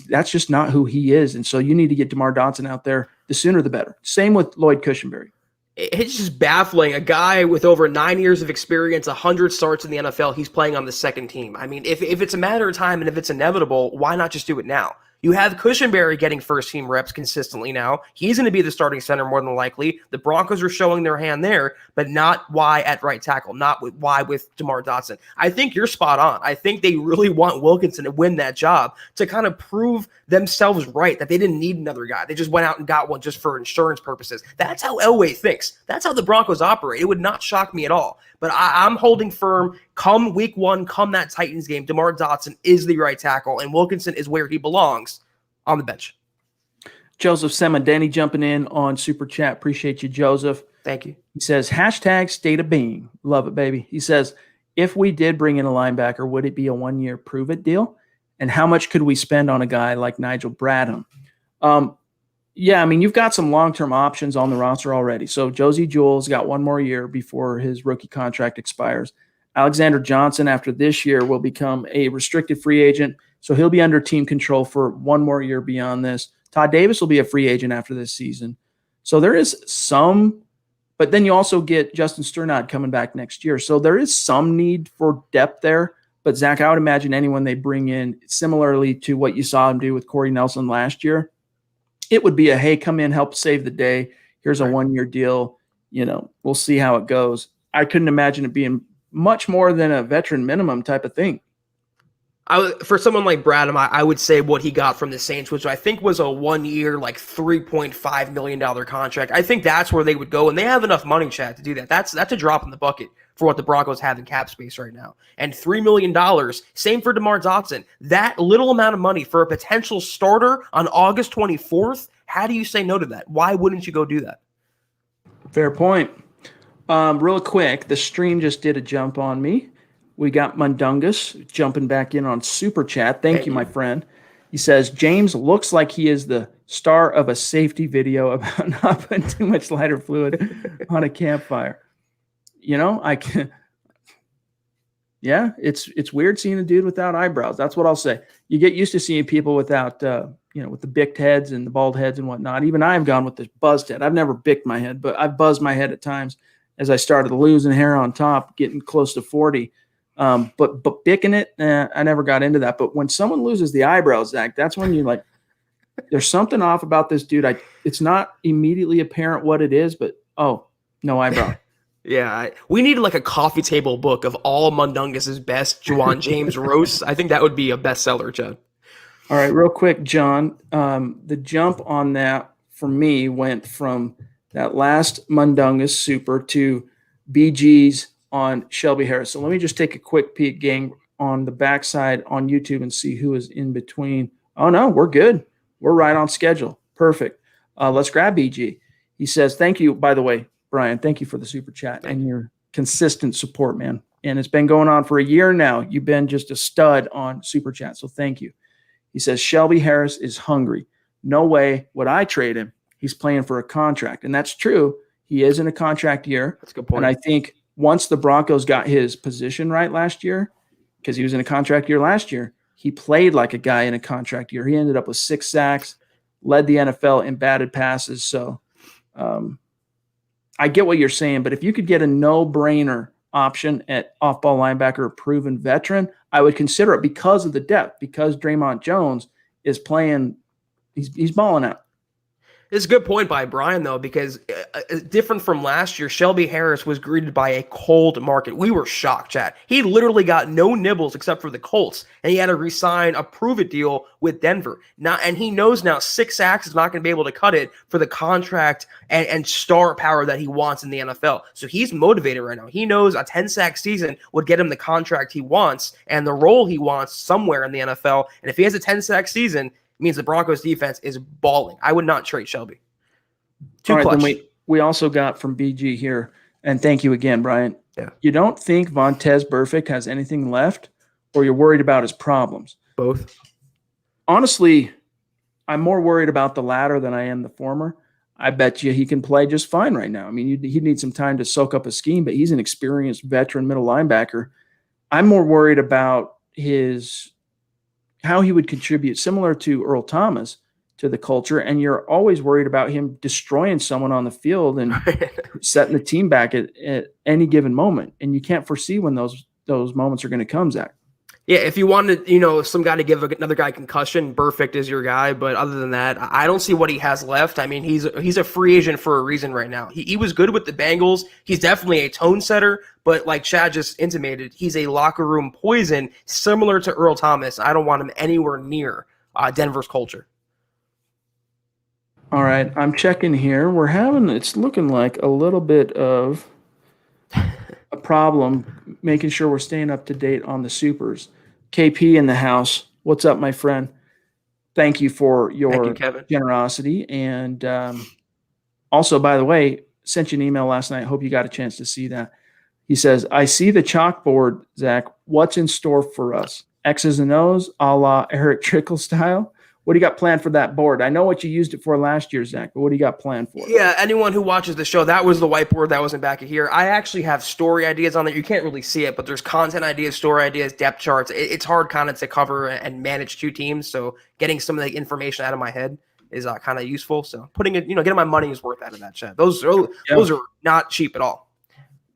Speaker 1: That's just not who he is. And so you need to get Demar Dotson out there. The sooner the better. Same with Lloyd Cushenberry.
Speaker 2: It's just baffling. A guy with over 9 years of experience, 100 starts in the NFL, he's playing on the second team. I mean, if it's a matter of time and if it's inevitable, why not just do it now? You have Cushenberry getting first-team reps consistently now. He's going to be the starting center more than likely. The Broncos are showing their hand there, but not why at right tackle, not why with Demar Dotson. I think you're spot on. I think they really want Wilkinson to win that job to kind of prove themselves right, that they didn't need another guy. They just went out and got one just for insurance purposes. That's how Elway thinks. That's how the Broncos operate. It would not shock me at all. But I'm holding firm. Come week one, come that Titans game, Demar Dotson is the right tackle, and Wilkinson is where he belongs, on the bench.
Speaker 1: Joseph Semadeni jumping in on Super Chat. Appreciate you, Joseph.
Speaker 2: Thank you.
Speaker 1: He says, hashtag state of being. Love it, baby. He says, if we did bring in a linebacker, would it be a one-year prove-it deal? And how much could we spend on a guy like Nigel Bradham? Yeah, I mean, you've got some long-term options on the roster already. So Josie Jewell's got one more year before his rookie contract expires. Alexander Johnson, after this year, will become a restricted free agent. So he'll be under team control for one more year beyond this. Todd Davis will be a free agent after this season. So there is some, but then you also get Justin Strnad coming back next year. So there is some need for depth there. But Zach, I would imagine anyone they bring in, similarly to what you saw him do with Corey Nelson last year, it would be a, hey, come in, help save the day. Here's a one-year deal. You know, we'll see how it goes. I couldn't imagine it being much more than a veteran minimum type of thing.
Speaker 2: For someone like Bradham, I would say what he got from the Saints, which I think was a 1 year, like $3.5 million contract. I think that's where they would go, and they have enough money, Chad, to do that. That's a drop in the bucket for what the Broncos have in cap space right now. And $3 million, same for Demar Dotson. That little amount of money for a potential starter on August 24th, how do you say no to that? Why wouldn't you go do that?
Speaker 1: Fair point. Real quick, the stream just did a jump on me. We got Mundungus jumping back in on Super Chat. Thank you, my friend. He says, James looks like he is the star of a safety video about not putting too much lighter fluid on a campfire. You know, I can. Yeah, it's weird seeing a dude without eyebrows. That's what I'll say. You get used to seeing people without, with the bicked heads and the bald heads and whatnot. Even I've gone with the buzzed head. I've never bicked my head, but I've buzzed my head at times as I started losing hair on top, getting close to 40. But picking it, I never got into that. But when someone loses the eyebrows, Zach, that's when you're like, there's something off about this dude. It's not immediately apparent what it is, but no eyebrow.
Speaker 2: Yeah, we need like a coffee table book of all Mundungus's best Juwan James roasts. I think that would be a bestseller, Chad.
Speaker 1: All right, real quick, John. The jump on that for me went from that last Mundungus super to BG's on Shelby Harris. So let me just take a quick peek, gang, on the backside on YouTube and see who is in between. Oh, no, we're good. We're right on schedule. Perfect. Let's grab BG. He says, thank you, by the way, Brian. Thank you for the super chat and your consistent support, man. And it's been going on for a year now. You've been just a stud on super chat, so thank you. He says, Shelby Harris is hungry. No way would I trade him. He's playing for a contract. And that's true. He is in a contract year.
Speaker 2: That's a good point.
Speaker 1: And I think once the Broncos got his position right last year, because he was in a contract year last year, he played like a guy in a contract year. He ended up with 6 sacks, led the NFL in batted passes. So I get what you're saying, but if you could get a no-brainer option at off-ball linebacker, a proven veteran, I would consider it because of the depth, because Draymond Jones is playing, he's balling out.
Speaker 2: It's a good point by Brian, though, because different from last year, Shelby Harris was greeted by a cold market. We were shocked, Chad. He literally got no nibbles except for the Colts, and he had to re-sign a prove-it deal with Denver. And he knows now 6 sacks is not going to be able to cut it for the contract and star power that he wants in the NFL. So he's motivated right now. He knows a 10-sack season would get him the contract he wants and the role he wants somewhere in the NFL. And if he has a 10-sack season, means the Broncos defense is balling. I would not trade Shelby.
Speaker 1: All right, then we also got from BG here, and thank you again, Brian.
Speaker 2: Yeah.
Speaker 1: You don't think Vontaze Burfict has anything left, or you're worried about his problems?
Speaker 2: Both.
Speaker 1: Honestly, I'm more worried about the latter than I am the former. I bet you he can play just fine right now. I mean, he'd need some time to soak up a scheme, but he's an experienced veteran middle linebacker. I'm more worried about how he would contribute, similar to Earl Thomas, to the culture. And you're always worried about him destroying someone on the field and setting the team back at any given moment. And you can't foresee when those moments are going to come, Zach.
Speaker 2: Yeah, if you wanted, some guy to give another guy concussion, Burfict is your guy. But other than that, I don't see what he has left. I mean, he's a free agent for a reason right now. He was good with the Bengals. He's definitely a tone setter. But like Chad just intimated, he's a locker room poison, similar to Earl Thomas. I don't want him anywhere near Denver's culture.
Speaker 1: All right, I'm checking here. It's looking like a little bit of a problem making sure we're staying up to date on the supers. KP in the house. What's up, my friend? Thank you for your
Speaker 2: Kevin.
Speaker 1: generosity. And also, by the way, sent you an email last night. Hope you got a chance to see that. He says, I see the chalkboard, Zach. What's in store for us? X's and O's, a la Eric Trickle style? What do you got planned for that board? I know what you used it for last year, Zach, but what do you got planned for?
Speaker 2: Yeah, anyone who watches the show, that was the whiteboard that was in back of here. I actually have story ideas on there. You can't really see it, but there's content ideas, story ideas, depth charts. It's hard kind of to cover and manage two teams, so getting some of the information out of my head is kind of useful. So putting it, getting my money's worth out of that chat. Those are not cheap at all.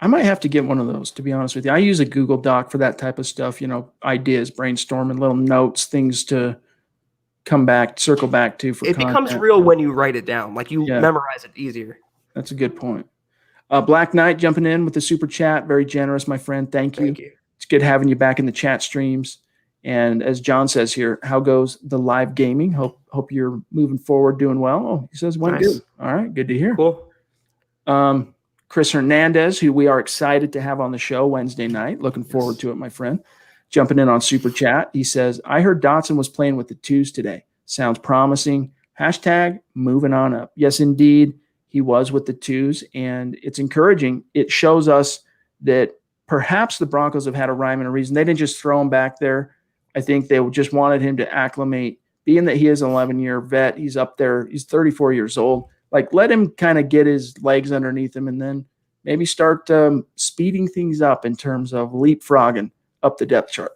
Speaker 1: I might have to get one of those, to be honest with you. I use a Google Doc for that type of stuff, ideas, brainstorming, little notes, things to circle back to for
Speaker 2: it
Speaker 1: content.
Speaker 2: Becomes real when you write it down. Like you memorize it easier.
Speaker 1: That's a good point. Black Knight jumping in with the super chat. Very generous, my friend. Thank you. It's good having you back in the chat streams. And as John says here, how goes the live gaming? Hope you're moving forward, doing well. Oh, he says went good. All right, good to hear.
Speaker 2: Cool.
Speaker 1: Chris Hernandez, who we are excited to have on the show Wednesday night. Looking forward to it, my friend. Jumping in on Super Chat. He says, I heard Dotson was playing with the twos today. Sounds promising. Hashtag moving on up. Yes, indeed. He was with the twos, and it's encouraging. It shows us that perhaps the Broncos have had a rhyme and a reason. They didn't just throw him back there. I think they just wanted him to acclimate, being that he is an 11-year vet. He's up there. He's 34 years old. Like, let him kind of get his legs underneath him and then maybe start speeding things up in terms of leapfrogging up the depth chart.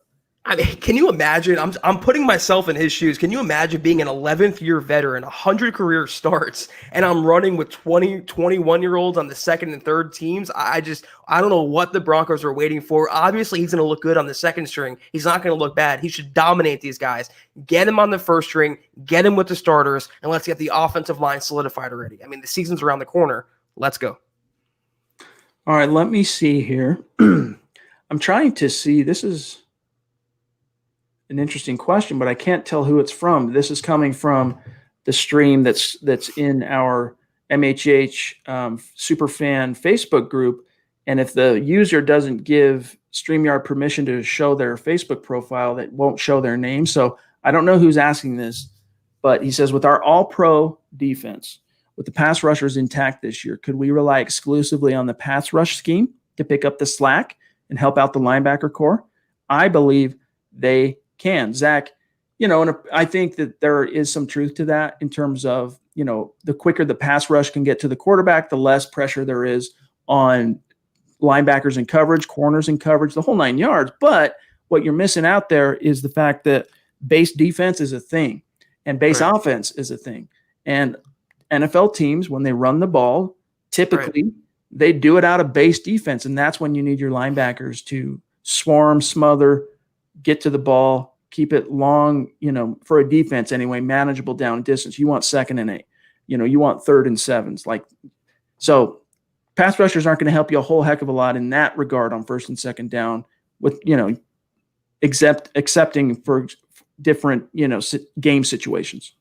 Speaker 2: I mean, can you imagine? I'm putting myself in his shoes. Can you imagine being an 11th year veteran, 100 career starts, and I'm running with 20, 21-year-olds on the second and third teams? I don't know what the Broncos are waiting for. Obviously, he's going to look good on the second string. He's not going to look bad. He should dominate these guys. Get him on the first string, get him with the starters, and let's get the offensive line solidified already. I mean, the season's around the corner. Let's go.
Speaker 1: All right, let me see here. I'm trying to see. This is an interesting question, but I can't tell who it's from. This is coming from the stream that's in our MHH Superfan Facebook group. And if the user doesn't give StreamYard permission to show their Facebook profile, that won't show their name. So I don't know who's asking this, but he says, with our all-pro defense, with the pass rushers intact this year, could we rely exclusively on the pass rush scheme to pick up the slack and help out the linebacker core? I believe they can. Zach, and I think that there is some truth to that in terms of, the quicker the pass rush can get to the quarterback, the less pressure there is on linebackers in coverage, corners in coverage, the whole 9 yards. But what you're missing out there is the fact that base defense is a thing and base offense is a thing. And NFL teams, when they run the ball, typically they do it out of base defense. And that's when you need your linebackers to swarm, smother, get to the ball, keep it long, for a defense anyway, manageable down distance. You want 2nd and 8, you want 3rd and 7s. So pass rushers aren't going to help you a whole heck of a lot in that regard on 1st and 2nd down with, accepting for different, game situations.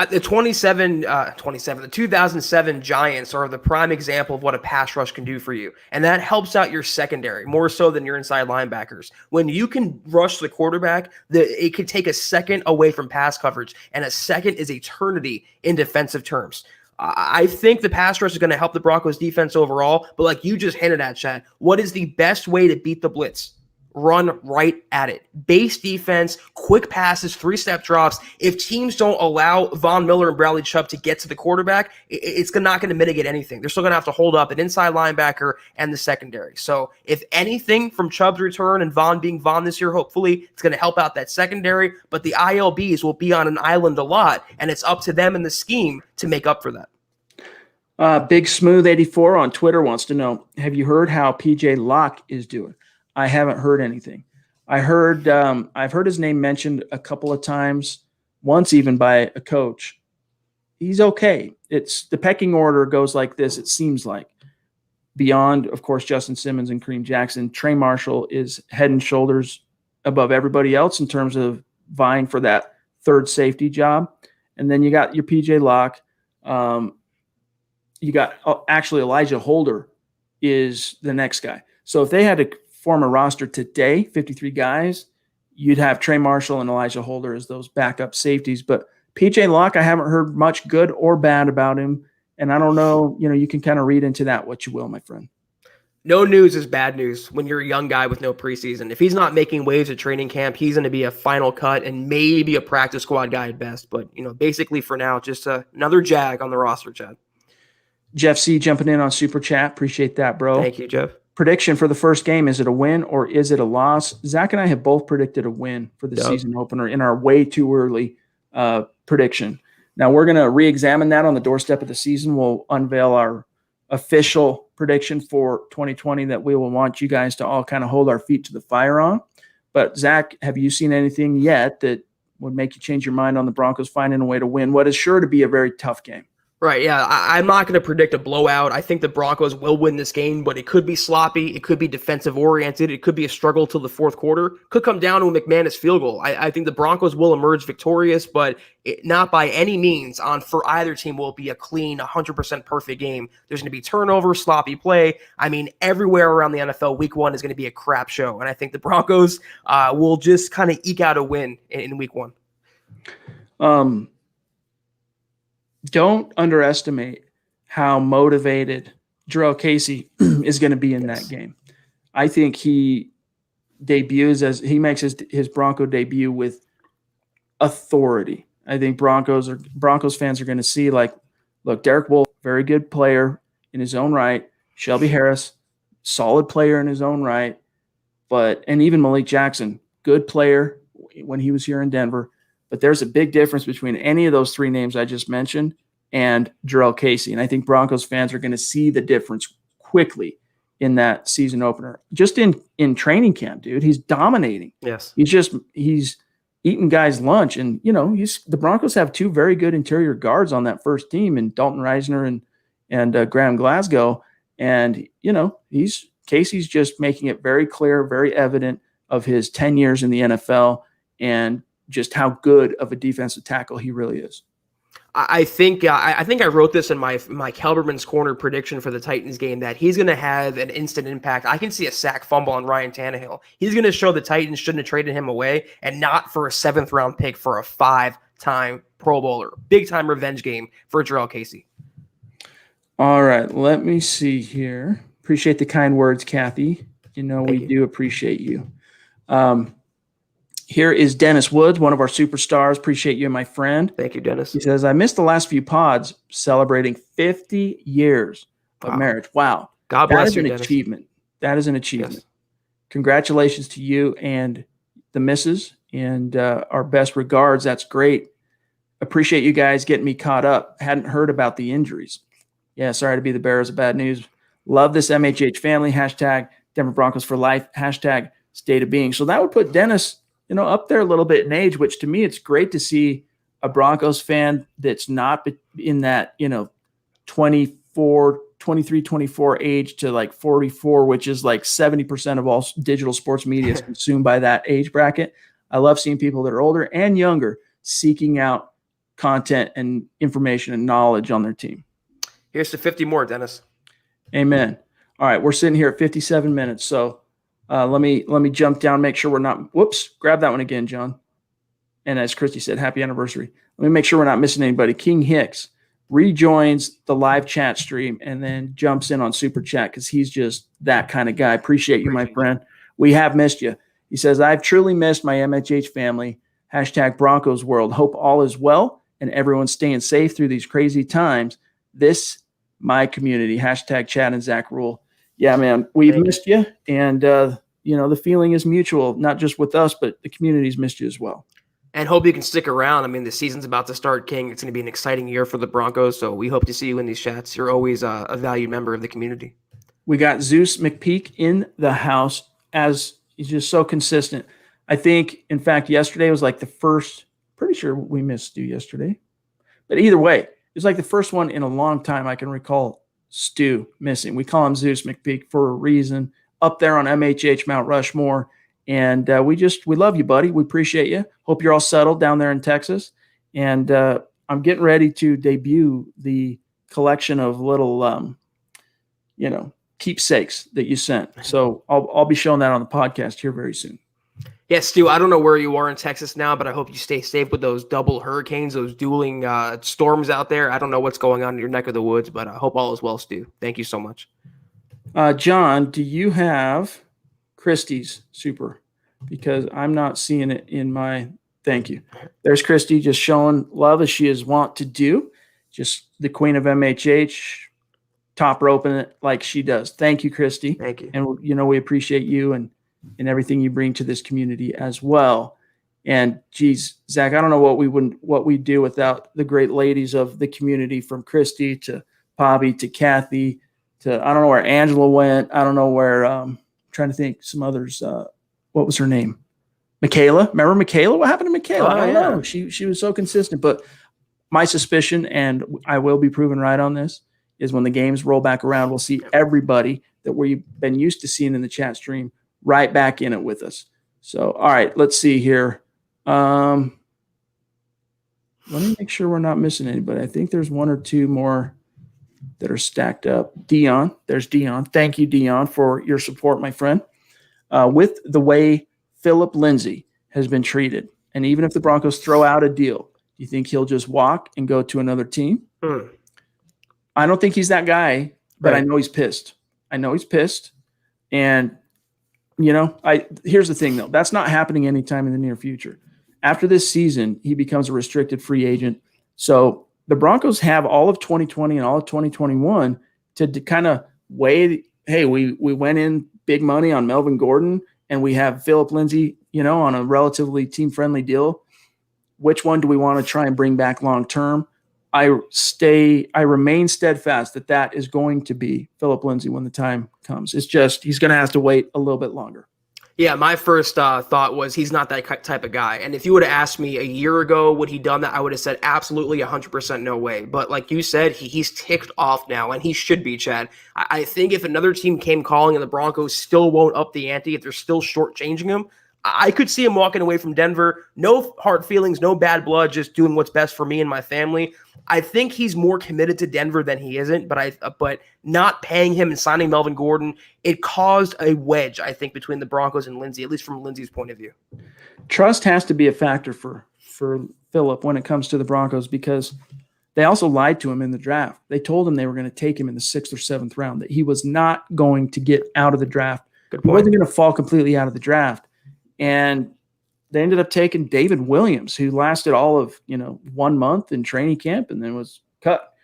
Speaker 2: The 2007 Giants are the prime example of what a pass rush can do for you. And that helps out your secondary more so than your inside linebackers. When you can rush the quarterback, it could take a second away from pass coverage, and a second is eternity in defensive terms. I think the pass rush is going to help the Broncos defense overall, but like you just hinted at, Chad, what is the best way to beat the blitz? Run right at it. Base defense, quick passes, 3-step drops. If teams don't allow Von Miller and Bradley Chubb to get to the quarterback, it's not going to mitigate anything. They're still going to have to hold up an inside linebacker and the secondary. So if anything from Chubb's return and Von being Von this year, hopefully it's going to help out that secondary, but the ILBs will be on an island a lot, and it's up to them in the scheme to make up for that.
Speaker 1: Big Smooth 84 on Twitter wants to know, have you heard how PJ Locke is doing? I haven't heard anything. I've heard his name mentioned a couple of times, once even by a coach. He's okay. It's the pecking order goes like this. It seems like beyond, of course, Justin Simmons and Kareem Jackson, Trey Marshall is head and shoulders above everybody else in terms of vying for that third safety job. And then you got your PJ Locke. You got actually Elijah Holder is the next guy. So if they had to form a roster today, 53 guys, you'd have Trey Marshall and Elijah Holder as those backup safeties. But PJ Locke, I haven't heard much good or bad about him. And I don't know, you can kind of read into that what you will, my friend.
Speaker 2: No news is bad news when you're a young guy with no preseason. If he's not making waves at training camp, he's going to be a final cut and maybe a practice squad guy at best. But, basically for now, just another Jag on the roster, Chad.
Speaker 1: Jeff C. jumping in on Super Chat. Appreciate that, bro.
Speaker 2: Thank you, Jeff.
Speaker 1: Prediction for the first game. Is it a win or is it a loss? Zach and I have both predicted a win for the season opener in our way too early prediction. Now we're going to re-examine that on the doorstep of the season. We'll unveil our official prediction for 2020 that we will want you guys to all kind of hold our feet to the fire on. But Zach, have you seen anything yet that would make you change your mind on the Broncos finding a way to win what is sure to be a very tough game?
Speaker 2: Right, yeah. I'm not going to predict a blowout. I think the Broncos will win this game, but it could be sloppy. It could be defensive-oriented. It could be a struggle till the fourth quarter. Could come down to a McManus field goal. I think the Broncos will emerge victorious, but not by any means for either team will it be a clean, 100% perfect game. There's going to be turnover, sloppy play. I mean, everywhere around the NFL, week one is going to be a crap show, and I think the Broncos will just kind of eke out a win in week one. Don't underestimate how motivated Jurrell Casey is going to be in that game. I think he makes his Bronco debut with authority. I think Broncos fans are going to see look, Derek Wolfe, very good player in his own right. Shelby Harris, solid player in his own right. And even Malik Jackson, good player when he was here in Denver. But there's a big difference between any of those three names I just mentioned and Jurrell Casey. And I think Broncos fans are going to see the difference quickly in that season opener. Just in training camp, dude, he's dominating. Yes.
Speaker 1: He's eating guys' lunch. And, the Broncos have two very good interior guards on that first team in Dalton Reisner and Graham Glasgow. And, Casey's just making it very clear, very evident of his 10 years in the NFL and just how good of a defensive tackle he really is.
Speaker 2: I think I wrote this in my Kelberman's Corner prediction for the Titans game that he's going to have an instant impact. I can see a sack fumble on Ryan Tannehill. He's going to show the Titans shouldn't have traded him away and not for a 7th round pick for a 5-time Pro Bowler. Big time revenge game for Jurrell Casey.
Speaker 1: All right, let me see here. Appreciate the kind words, Kathy. We do appreciate you. Here is Dennis Woods, one of our superstars. Appreciate you, my friend.
Speaker 2: Thank you, Dennis.
Speaker 1: He says, I missed the last few pods celebrating 50 years of marriage. Wow.
Speaker 2: God bless you,
Speaker 1: Dennis. That is an achievement. Yes. Congratulations to you and the missus, and our best regards. That's great. Appreciate you guys getting me caught up. Hadn't heard about the injuries. Yeah, sorry to be the bearers of bad news. Love this MHH family. Hashtag Denver Broncos for life. Hashtag state of being. So that would put Dennis up there a little bit in age, which to me, it's great to see a Broncos fan that's not in that, 23, 24 age to 44, which is 70% of all digital sports media is consumed by that age bracket. I love seeing people that are older and younger seeking out content and information and knowledge on their team.
Speaker 2: Here's to 50 more, Dennis.
Speaker 1: Amen. All right. We're sitting here at 57 minutes. So, let me jump down, make sure we're not – whoops, grab that one again, John. And as Christy said, happy anniversary. Let me make sure we're not missing anybody. King Hicks rejoins the live chat stream and then jumps in on Super Chat because he's just that kind of guy. Appreciate you, my friend. We have missed you. He says, I've truly missed my MHH family. Hashtag Broncos world. Hope all is well and everyone's staying safe through these crazy times. This, my community. Hashtag Chad and Zach rule. Yeah, man, we've missed you, and the feeling is mutual, not just with us, but the community's missed you as well.
Speaker 2: And hope you can stick around. I mean, the season's about to start, King. It's going to be an exciting year for the Broncos, so we hope to see you in these chats. You're always a valued member of the community.
Speaker 1: We got Zeus McPeak in the house, as he's just so consistent. I think, in fact, yesterday was like the first, pretty sure we missed Stu yesterday. But either way, it was like the first one in a long time I can recall Stu missing. We call him Zeus McPeak for a reason. Up there on MHH Mount Rushmore. And we love you, buddy. We appreciate you. Hope you're all settled down there in Texas. And I'm getting ready to debut the collection of little, keepsakes that you sent. So I'll be showing that on the podcast here very soon.
Speaker 2: Yeah, Stu, I don't know where you are in Texas now, but I hope you stay safe with those double hurricanes, those dueling storms out there. I don't know what's going on in your neck of the woods, but I hope all is well, Stu. Thank you so much.
Speaker 1: John, do you have Christie's super? Because I'm not seeing it in my – thank you. There's Christy just showing love as she is wont to do. Just the queen of MHH, top roping it like she does. Thank you, Christy.
Speaker 2: Thank you.
Speaker 1: And, we appreciate you and everything you bring to this community as well. And, geez, Zach, I don't know what we'd do without the great ladies of the community, from Christy to Bobby to Kathy to – I don't know where Angela went. I don't know where I'm trying to think some others. What was her name? Michaela. Remember Michaela? What happened to Michaela? I don't know. She was so consistent. But my suspicion, and I will be proven right on this, is when the games roll back around, we'll see everybody that we've been used to seeing in the chat stream right back in it with us. So, all right, let's see here. Let me make sure we're not missing anybody. I think there's one or two more that are stacked up. Dion. There's Dion. Thank you, Dion, for your support, my friend. With the way Philip Lindsay has been treated, and even if the Broncos throw out a deal, do you think he'll just walk and go to another team? I don't think he's that guy, but right. I know he's pissed. And, here's the thing, though. That's not happening anytime in the near future. After this season, he becomes a restricted free agent. So the Broncos have all of 2020 and all of 2021 to kind of weigh, hey, we went in big money on Melvin Gordon, and we have Philip Lindsay, on a relatively team-friendly deal. Which one do we want to try and bring back long-term? I remain steadfast that is going to be Philip Lindsay when the time comes. It's just he's going to have to wait a little bit longer.
Speaker 2: Yeah, my first thought was he's not that type of guy. And if you would have asked me a year ago, would he done that, I would have said absolutely 100% no way. But like you said, he's ticked off now, and he should be, Chad. I think if another team came calling and the Broncos still won't up the ante, if they're still shortchanging him, I could see him walking away from Denver. No hard feelings, no bad blood, just doing what's best for me and my family. I think he's more committed to Denver than he isn't, but not paying him and signing Melvin Gordon, it caused a wedge, I think, between the Broncos and Lindsay, at least from Lindsay's point of view.
Speaker 1: Trust has to be a factor for Philip when it comes to the Broncos, because they also lied to him in the draft. They told him they were going to take him in the 6th or 7th round, that he was not going to get out of the draft. He wasn't going to fall completely out of the draft. And they ended up taking David Williams, who lasted all of 1 month in training camp and then was cut.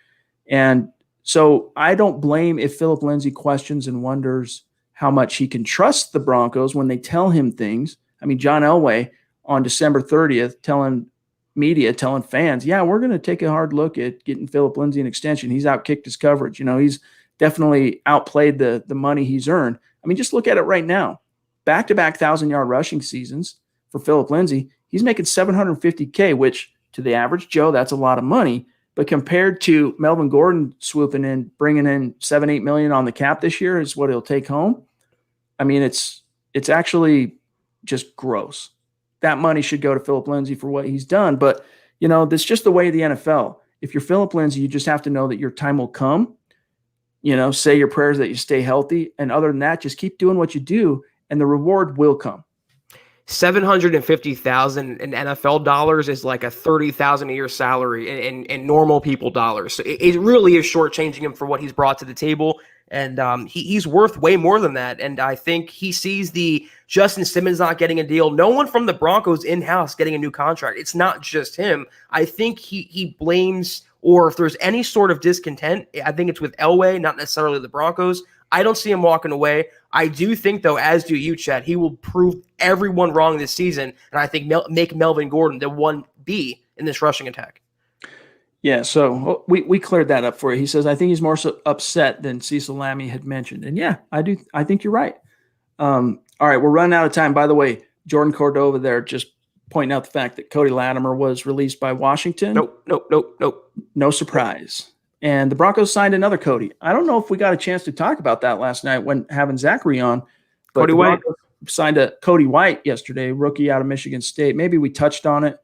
Speaker 1: And so I don't blame if Philip Lindsay questions and wonders how much he can trust the Broncos when they tell him things. I mean, John Elway on December 30th telling fans, yeah, we're going to take a hard look at getting Philip Lindsay an extension. He's outkicked his coverage. He's definitely outplayed the money he's earned. I mean, just look at it right now. Back-to-back 1,000-yard rushing seasons for Philip Lindsay. He's making $750K, which to the average Joe, that's a lot of money. But compared to Melvin Gordon swooping in, bringing in $7-8 million on the cap this year is what he'll take home. I mean, it's actually just gross. That money should go to Philip Lindsay for what he's done. But, that's just the way of the NFL. If you're Philip Lindsay, you just have to know that your time will come. Say your prayers that you stay healthy. And other than that, just keep doing what you do, and the reward will come.
Speaker 2: $750,000 in NFL dollars is like a $30,000 a year salary in normal people dollars. So it really is shortchanging him for what he's brought to the table. And he's worth way more than that. And I think he sees the Justin Simmons not getting a deal. No one from the Broncos in-house getting a new contract. It's not just him. I think he blames, or if there's any sort of discontent, I think it's with Elway, not necessarily the Broncos. I don't see him walking away. I do think, though, as do you, Chad, he will prove everyone wrong this season, and I think make Melvin Gordon the 1B in this rushing attack.
Speaker 1: Yeah, so we cleared that up for you. He says, I think he's more so upset than Cecil Lammey had mentioned. And, yeah, I do. I think you're right. All right, we're running out of time. By the way, Jordan Cordova there just pointing out the fact that Cody Latimer was released by Washington.
Speaker 2: Nope.
Speaker 1: No surprise. And the Broncos signed another Cody. I don't know if we got a chance to talk about that last night when having Zachary on. But
Speaker 2: Cody White
Speaker 1: signed a Cody White yesterday, rookie out of Michigan State. Maybe we touched on it.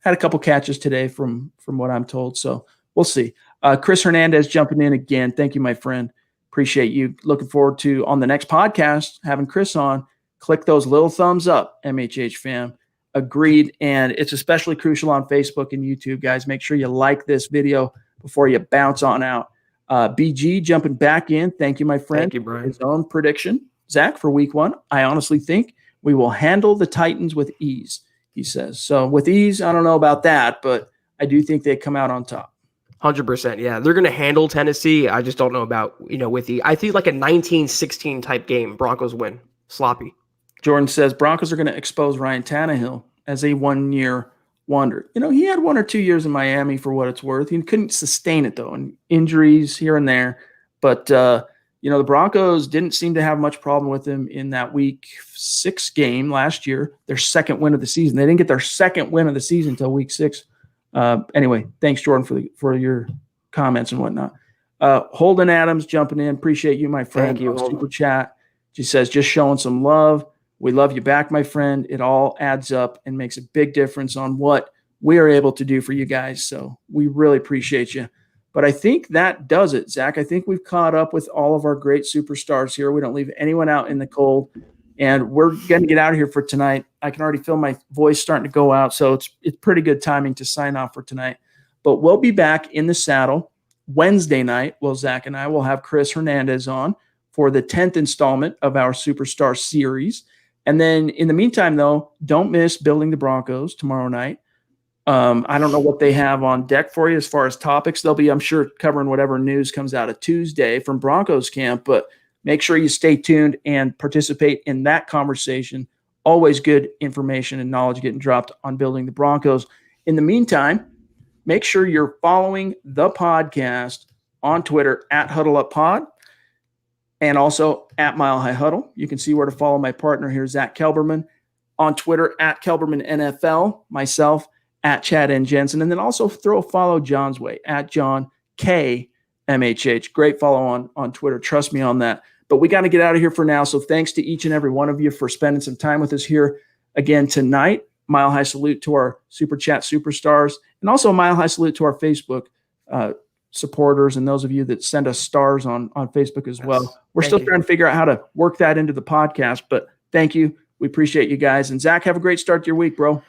Speaker 1: Had a couple catches today from what I'm told. So we'll see. Chris Hernandez jumping in again. Thank you, my friend. Appreciate you. Looking forward to, on the next podcast, having Chris on. Click those little thumbs up, MHH fam. Agreed. And it's especially crucial on Facebook and YouTube, guys. Make sure you like this video before you bounce on out. BG jumping back in. Thank you, my friend.
Speaker 2: Thank you, Brian.
Speaker 1: His own prediction, Zach, for week 1. I honestly think we will handle the Titans with ease, he says. So with ease, I don't know about that, but I do think they come out on top.
Speaker 2: 100%. Yeah, they're going to handle Tennessee. I just don't know about, with the, I think like a 19-16 type game. Broncos win. Sloppy.
Speaker 1: Jordan says Broncos are going to expose Ryan Tannehill as a one-year wonder. He had 1 or 2 years in Miami for what it's worth. He couldn't sustain it, though, and injuries here and there. But, the Broncos didn't seem to have much problem with him in that week 6 game last year, their second win of the season. They didn't get their second win of the season until week 6. Anyway, thanks, Jordan, for your comments and whatnot. Holden Adams jumping in. Appreciate you, my friend.
Speaker 2: Thank you,
Speaker 1: Super chat. She says, just showing some love. We love you back, my friend. It all adds up and makes a big difference on what we are able to do for you guys. So we really appreciate you. But I think that does it, Zach. I think we've caught up with all of our great superstars here. We don't leave anyone out in the cold. And we're going to get out of here for tonight. I can already feel my voice starting to go out. So it's pretty good timing to sign off for tonight. But we'll be back in the saddle Wednesday night. Well, Zach and I will have Chris Hernandez on for the 10th installment of our Superstar series. And then in the meantime, though, don't miss Building the Broncos tomorrow night. I don't know what they have on deck for you as far as topics. They'll be, I'm sure, covering whatever news comes out of Tuesday from Broncos camp. But make sure you stay tuned and participate in that conversation. Always good information and knowledge getting dropped on Building the Broncos. In the meantime, make sure you're following the podcast on Twitter at HuddleUpPod. And also at Mile High Huddle. You can see where to follow my partner here, Zack Kelberman, on Twitter at Kelberman NFL, myself at Chad N. Jensen, and then also throw a follow John's way at John K. MHH. Great follow on Twitter. Trust me on that. But we got to get out of here for now. So thanks to each and every one of you for spending some time with us here again tonight. Mile high salute to our Super Chat superstars, and also a mile high salute to our Facebook supporters and those of you that send us stars on Facebook as well. We're still trying to figure out how to work that into the podcast, but thank you. We appreciate you guys. And Zach, have a great start to your week, bro.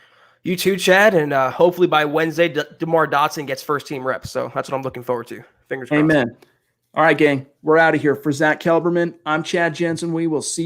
Speaker 2: You too, Chad. And hopefully by Wednesday, Demar Dotson gets first team reps. So that's what I'm looking forward to. Fingers crossed.
Speaker 1: Amen. All right, gang. We're out of here. For Zack Kelberman, I'm Chad Jensen. We will see you.